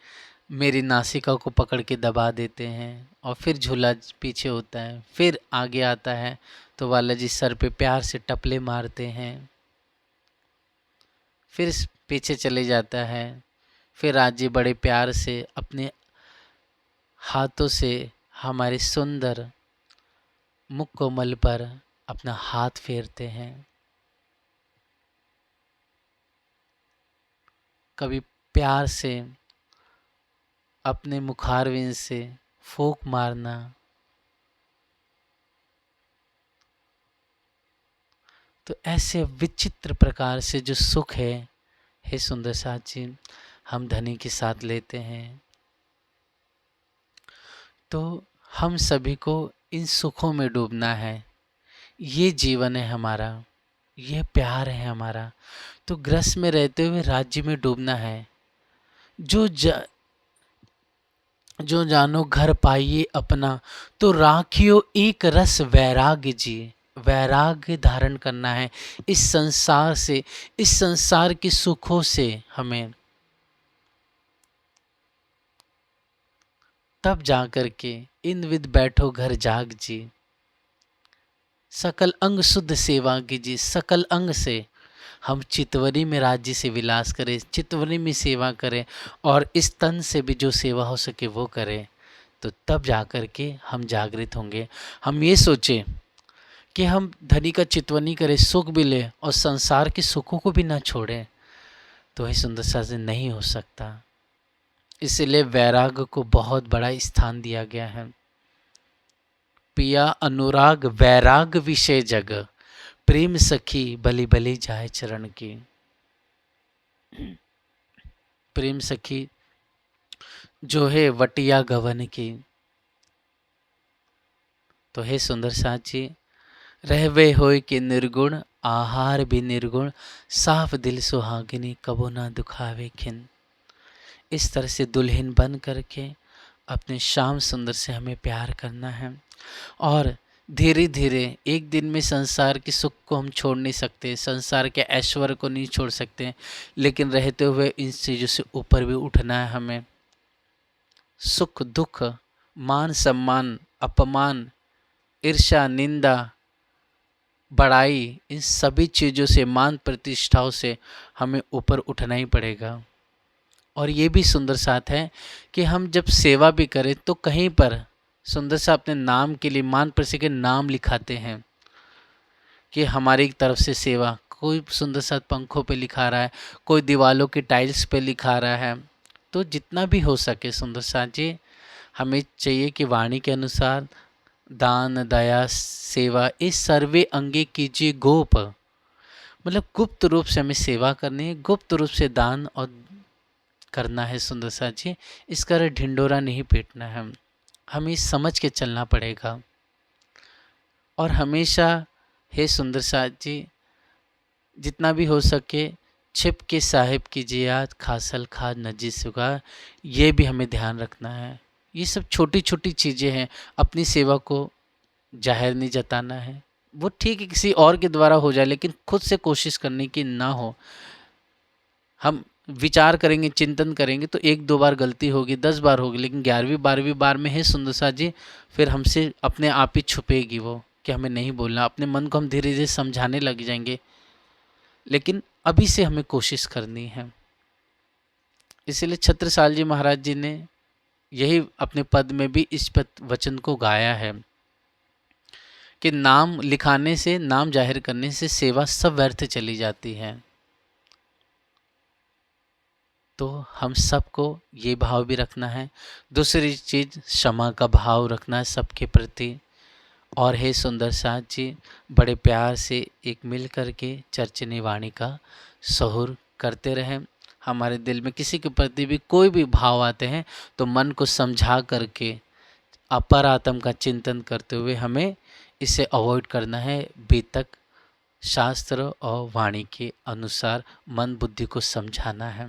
मेरी नासिका को पकड़ के दबा देते हैं और फिर झूला पीछे होता है, फिर आगे आता है तो वाला जी सर पे प्यार से टपले मारते हैं, फिर पीछे चले जाता है, फिर राज जी बड़े प्यार से अपने हाथों से हमारे सुंदर मुख कोमल पर अपना हाथ फेरते हैं। कभी प्यार से अपने मुखारविंद से फूंक मारना, तो ऐसे विचित्र प्रकार से जो सुख है हे सुंदर साथ जी हम धनी के साथ लेते हैं। तो हम सभी को इन सुखों में डूबना है। ये जीवन है हमारा, ये प्यार है हमारा। तो ग्रस में रहते हुए राज्य में डूबना है। जो जानो घर पाइए अपना, तो राखियो एक रस वैराग्य जी। वैराग्य धारण करना है इस संसार से, इस संसार के सुखों से हमें। तब जाकर के इन विद बैठो घर जाग जी। सकल अंग शुद्ध सेवा कीजिए। सकल अंग से हम चितवनी में राज्य से विलास करें, चितवनी में सेवा करें और इस तन से भी जो सेवा हो सके वो करें। तो तब जाकर के हम जागृत होंगे। हम ये सोचें कि हम धनी का चितवनी करें, सुख भी लें और संसार के सुखों को भी ना छोड़ें, तो ये सुंदर सा से नहीं हो सकता। इसलिए वैराग्य को बहुत बड़ा स्थान दिया गया है। पिया अनुराग वैराग विषय जग, प्रेम सखी बलि बलि जाए चरण की। प्रेम सखी जो है वटिया गवन की। तो हे सुंदर साची, रहवे होय के निर्गुण, आहार भी निर्गुण, साफ दिल सुहागिनी, कबो ना दुखावे खिन। इस तरह से दुल्हन बन करके अपने श्याम सुंदर से हमें प्यार करना है। और धीरे धीरे एक दिन में संसार के सुख को हम छोड़ नहीं सकते, संसार के ऐश्वर्य को नहीं छोड़ सकते, लेकिन रहते हुए इन चीज़ों से ऊपर भी उठना है हमें। सुख दुख, मान सम्मान, अपमान, ईर्ष्या, निंदा, बड़ाई, इन सभी चीज़ों से, मान प्रतिष्ठाओं से हमें ऊपर उठना ही पड़ेगा। और ये भी सुंदर साथ है कि हम जब सेवा भी करें तो कहीं पर सुंदर सा अपने नाम के लिए मान प्रसिद्ध के नाम लिखाते हैं कि हमारी तरफ से सेवा। कोई सुंदर सा पंखों पे लिखा रहा है, कोई दीवालों की टाइल्स पे लिखा रहा है। तो जितना भी हो सके सुंदर सा जी, हमें चाहिए कि वाणी के अनुसार दान दया सेवा इस सर्वे अंगे कीजिए गोप। मतलब गुप्त रूप से हमें सेवा करनी है, गुप्त रूप से दान और करना है सुंदर सा जी। इसका ढिंडोरा नहीं पीटना है, हमें समझ के चलना पड़ेगा। और हमेशा हे सुंदर सा जी, जितना भी हो सके छिप के साहिब की जियाद, खासल खाद नजी सुगा, ये भी हमें ध्यान रखना है। ये सब छोटी छोटी चीज़ें हैं। अपनी सेवा को जाहिर नहीं जताना है, वो ठीक है किसी और के द्वारा हो जाए, लेकिन खुद से कोशिश करने की ना हो। हम विचार करेंगे, चिंतन करेंगे तो एक दो बार गलती होगी, 10 बार होगी, लेकिन 11वीं 12वीं बार में है सुंदर सा जी, फिर हमसे अपने आप ही छुपेगी वो कि हमें नहीं बोलना। अपने मन को हम धीरे धीरे समझाने लग जाएंगे, लेकिन अभी से हमें कोशिश करनी है। इसीलिए छत्रसाल जी महाराज जी ने यही अपने पद में भी इस वचन को गाया है कि नाम लिखाने से, नाम जाहिर करने से सेवा सब व्यर्थ चली जाती है। तो हम सबको ये भाव भी रखना है। दूसरी चीज़ क्षमा का भाव रखना है सबके प्रति। और हे सुंदर साथ जी, बड़े प्यार से एक मिल कर के चर्चनी वाणी का सहुर करते रहें। हमारे दिल में किसी के प्रति भी कोई भी भाव आते हैं तो मन को समझा करके अपर आत्म का चिंतन करते हुए हमें इसे अवॉइड करना है। बीतक शास्त्र और वाणी के अनुसार मन बुद्धि को समझाना है।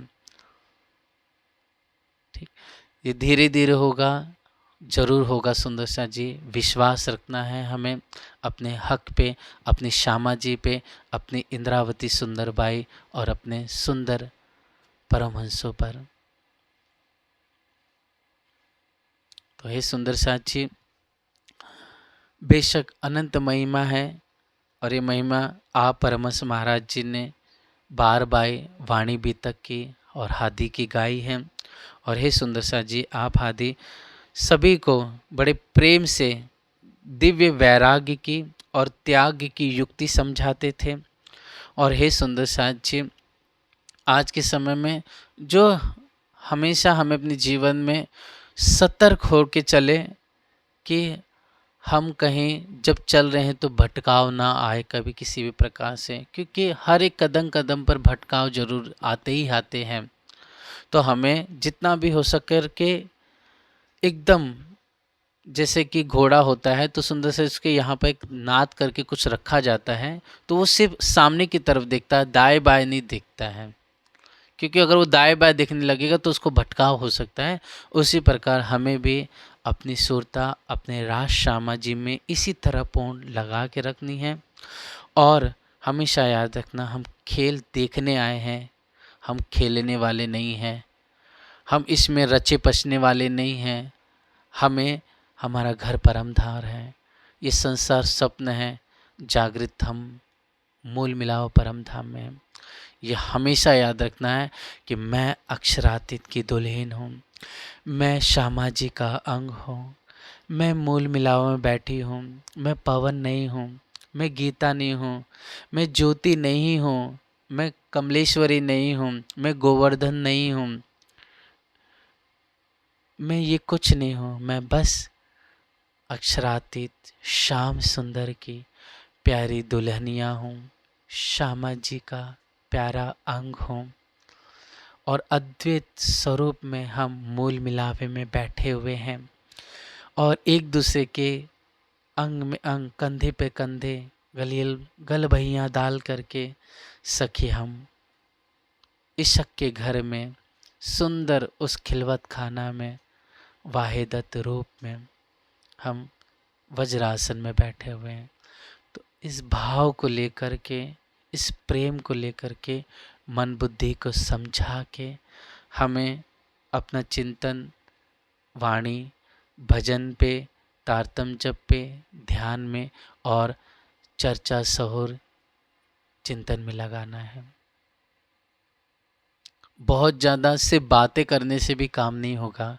ठीक, ये धीरे धीरे होगा, जरूर होगा सुंदर सा जी। विश्वास रखना है हमें अपने हक पे, अपनी श्यामा जी पे, अपनी इंद्रावती सुंदरबाई और अपने सुंदर परमहंसों पर। तो हे सुंदर सा जी, बेशक अनंत महिमा है, और ये महिमा आप परमहंस महाराज जी ने बार बाई वाणी बीतक की और हादी की गाई है। और हे सुंदर सा जी, आप हादी सभी को बड़े प्रेम से दिव्य वैराग्य की और त्याग की युक्ति समझाते थे। और हे सुंदर साथ जी, आज के समय में जो हमेशा हमें अपने जीवन में सतर्क हो के चले कि हम कहीं जब चल रहे हैं तो भटकाव ना आए कभी किसी भी प्रकार से, क्योंकि हर एक कदम कदम पर भटकाव जरूर आते ही आते हैं। तो हमें जितना भी हो सके के एकदम, जैसे कि घोड़ा होता है तो सुंदर से उसके यहाँ पर एक नाद करके कुछ रखा जाता है, तो वो सिर्फ सामने की तरफ देखता है, दाएं बाएं नहीं देखता है, क्योंकि अगर वो दाएं बाएं देखने लगेगा तो उसको भटकाव हो सकता है। उसी प्रकार हमें भी अपनी सुरता अपने राज श्यामा जी में इसी तरह पूर्ण लगा के रखनी है। और हमेशा याद रखना, हम खेल देखने आए हैं, हम खेलने वाले नहीं हैं, हम इसमें रचे पचने वाले नहीं हैं। हमें हमारा घर परमधाम है, ये संसार स्वप्न है, जागृत हम मूल मिलाव परम धाम में हैं। ये हमेशा याद रखना है कि मैं अक्षरातीत की दुल्हन हूँ, मैं श्यामा जी का अंग हूँ, मैं मूल मिलाव में बैठी हूँ, मैं पवन नहीं हूँ, मैं गीता नहीं हूँ, मैं ज्योति नहीं हूँ, मैं कमलेश्वरी नहीं हूँ, मैं गोवर्धन नहीं हूँ, मैं ये कुछ नहीं हूँ। मैं बस अक्षरातीत श्याम सुंदर की प्यारी दुल्हनिया हूँ, श्यामा जी का प्यारा अंग हूँ। और अद्वैत स्वरूप में हम मूल मिलावे में बैठे हुए हैं और एक दूसरे के अंग में अंग, कंधे पे कंधे, गल भैया डाल करके सखी हम इशक के घर में सुंदर उस खिलवत खाना में वाहिदत रूप में हम वज्रासन में बैठे हुए हैं। तो इस भाव को लेकर के, इस प्रेम को लेकर के मन बुद्धि को समझा के हमें अपना चिंतन वाणी, भजन पे, तारतम जप पे, ध्यान में और चर्चा सहुर चिंतन में लगाना है। बहुत ज़्यादा से बातें करने से भी काम नहीं होगा,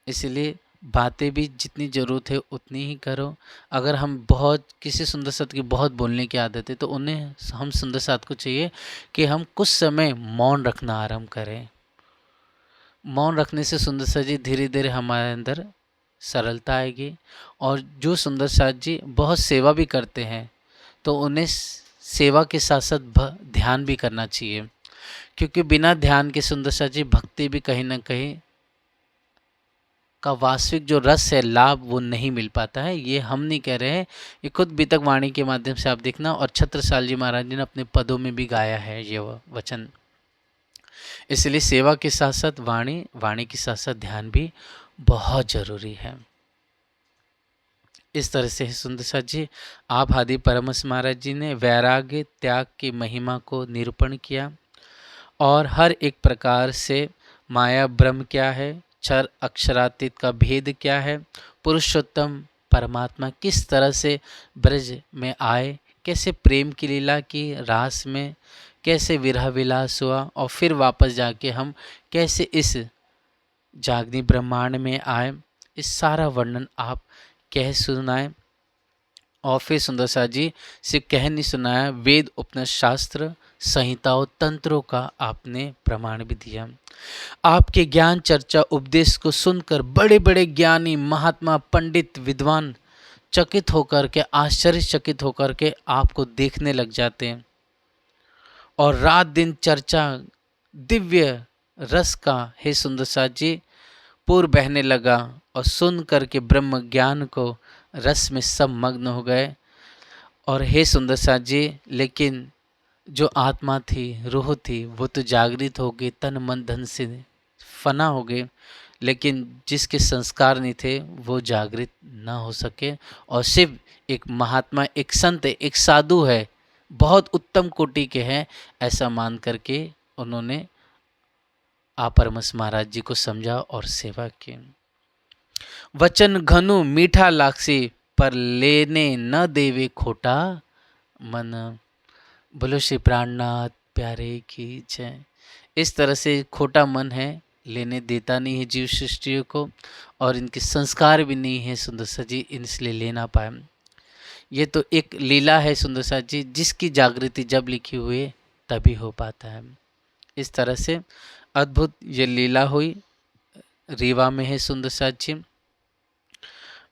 इसलिए बातें भी जितनी ज़रूरत है उतनी ही करो। अगर हम बहुत किसी सुंदर साथ की बहुत बोलने की आदत है तो उन्हें हम सुंदर साथ को चाहिए कि हम कुछ समय मौन रखना आरंभ करें। मौन रखने से सुंदर साथ जी धीरे धीरे हमारे अंदर सरलता आएगी। और जो सुंदर साथ जी बहुत सेवा भी करते हैं तो उन्हें सेवा के साथ साथ ध्यान भी करना चाहिए, क्योंकि बिना ध्यान के सुंदर साथ जी भक्ति भी कहीं ना कहीं का वास्तविक जो रस है, लाभ, वो नहीं मिल पाता है। ये हम नहीं कह रहे हैं, ये खुद बीतक वाणी के माध्यम से आप देखना, और छत्रसाल जी महाराज जी ने अपने पदों में भी गाया है ये वचन। इसलिए सेवा के साथ साथ वाणी, वाणी के साथ साथ ध्यान भी बहुत जरूरी है। इस तरह से सुंदर साथ जी आप आदि परमहंस महाराज जी ने वैराग्य त्याग की महिमा को निरूपण किया और हर एक प्रकार से माया ब्रह्म क्या है, क्षर अक्षरातीत का भेद क्या है, पुरुषोत्तम परमात्मा किस तरह से ब्रज में आए, कैसे प्रेम की लीला की, रास में कैसे विरह विलास हुआ और फिर वापस जाके हम कैसे इस जागनी ब्रह्मांड में आए, इस सारा वर्णन आप कह सुनाए। और फिर सुंदर साथ जी सिर्फ कह नहीं सुनाया, वेद उपनिषद शास्त्र संहिताओं तंत्रों का आपने प्रमाण भी दिया। आपके ज्ञान चर्चा उपदेश को सुनकर बड़े बड़े ज्ञानी महात्मा पंडित विद्वान चकित होकर के, आश्चर्यचकित होकर के आपको देखने लग जाते हैं और रात दिन चर्चा दिव्य रस का हे सुंदर साथ जी पूर बहने लगा और सुन करके ब्रह्म ज्ञान को रस में सब मग्न हो गए। और हे सुंदर साथ जी, लेकिन जो आत्मा थी, रूह थी, वो तो जागृत हो गई, तन मन धन से फना हो गए, लेकिन जिसके संस्कार नहीं थे वो जागृत ना हो सके। और सिर्फ एक महात्मा, एक संत, एक साधु है, बहुत उत्तम कोटि के हैं, ऐसा मान करके उन्होंने आप परमहंस महाराज जी को समझा और सेवा की। वचन घनु मीठा लाक्सी पर लेने न देवे खोटा मन, बोलो श्री प्राणनाथ प्यारे की जय। इस तरह से खोटा मन है, लेने देता नहीं है जीव सृष्टियों को, और इनके संस्कार भी नहीं है सुंदर सा जी, इसलिए ले ना पाए। ये तो एक लीला है सुंदर सा जी, जिसकी जागृति जब लिखी हुई तभी हो पाता है। इस तरह से अद्भुत ये लीला हुई, रीवा में है सुंदर सा जी।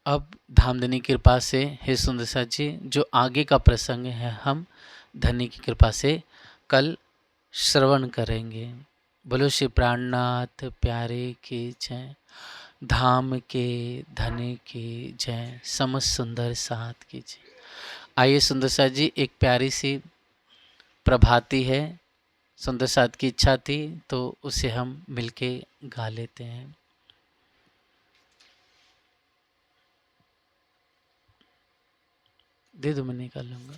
अब धामधनी कृपा से हे सुंदर सा जी जो आगे का प्रसंग है हम धनी की कृपा से कल श्रवण करेंगे। बोलो श्री प्राणनाथ प्यारे की जय, धाम के धनी की जय, समस्त सुंदर साथ की जय। आइए सुंदर साथ जी, एक प्यारी सी प्रभाती है, सुंदर साथ की इच्छा थी तो उसे हम मिलके गा लेते हैं। दे दो, मैं निकाल लूँगा।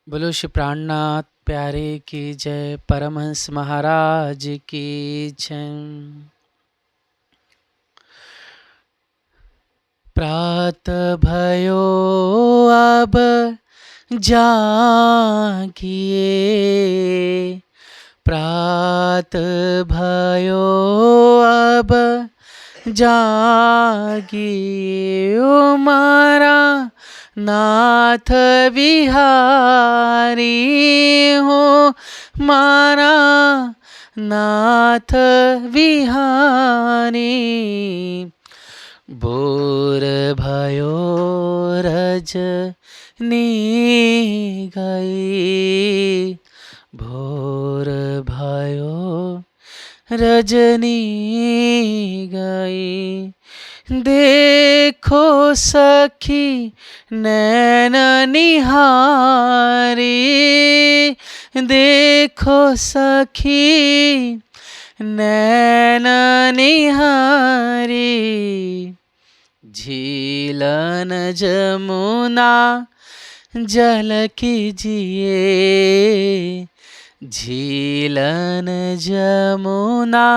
बोलो श्री प्राणनाथ प्यारे की जय, परमहंस महाराज की जय। प्रात भयो अब जागिए, प्रात भयो अब जागिए, ओ मारा नाथ विहारी हो, मारा नाथ विहारी। बोर भयो रजनी गई, भोर भयो रजनी गई। देखो सखी नैन निहारी, देखो सखी नैन निहारी। झीलन जमुना जल कीजिए, झीलन जमुना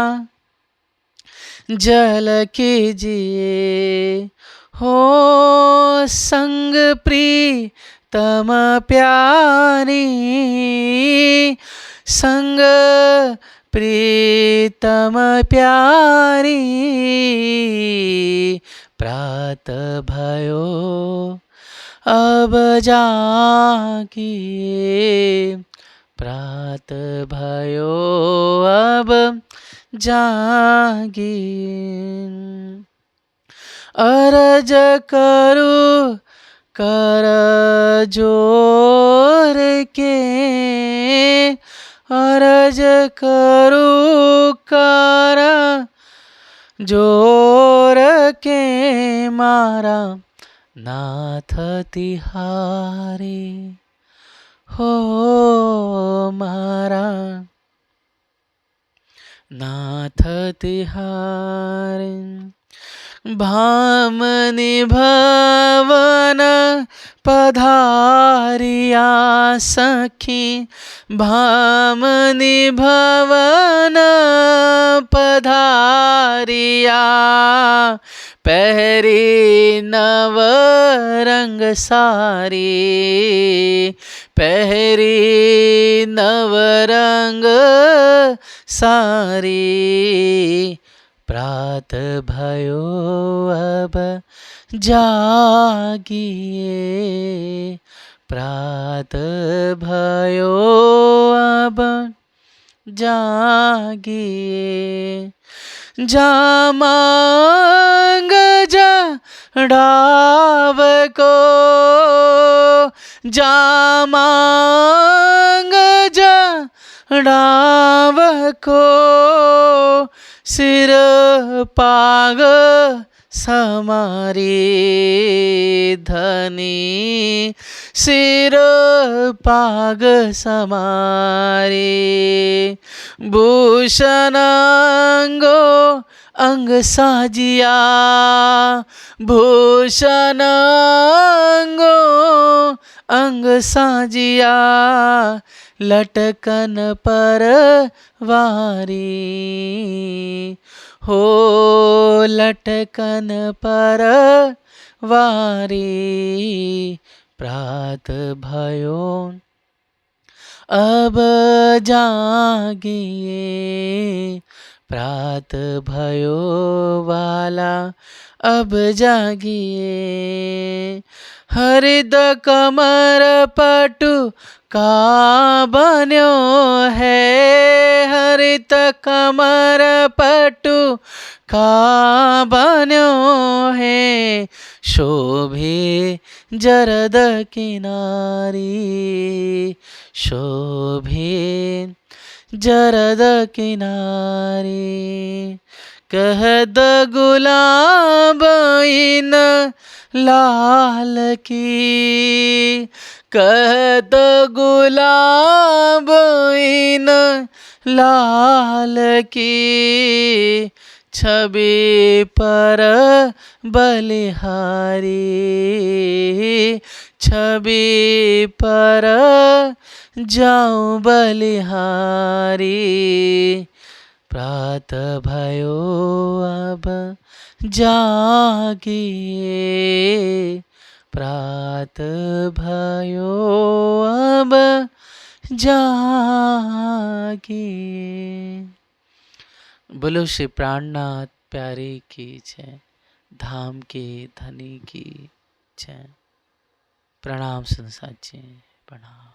जल कीजिए। हो संग प्रीतम प्यारी, संग प्रीतम प्यारी। प्रात भयो अब जागिए, प्रात भयो अब जागिए। अरज करू कर जोर के, अरज करू कर जोर के। मारा नाथ तिहारी, हो मारा नाथ तिहारी। भामनी भवन पधारिया सखी, भामनी भवन पधारिया। पहरी नव रंग सारी, पहरी नव रंग सारी। प्रात भयो अब जागिए, प्रात भयो अब जागिए। जामांग जड़ाव को, जामांग जड़ाव को। सिर पाग समारी धनी, सिर पाग समारी। भूषणांगो अंग साजिया, भूषणांगो अंग साजिया। लटकन पर वारी, हो लटकन पर वारी। प्रात भयो अब जागिए, प्रात भयो वाला अब जागिए। हरिद कमर पटु का बन्यो है, हरित कमर पटु का बन्यो है। शोभे जरद किनारी, शोभे जरद किनारी। कहद गुलाब इन लाल की, कहद गुलाब इन लाल की। छवि पर बलिहारी, छवि पर जाऊं बलिहारी। प्रात भयो अब जागिए, प्रात भयो अब जागिए। बोलो श्री प्राणनाथ प्यारे की जय, धाम के धनी की जय। प्रणाम संसार जी, प्रणाम।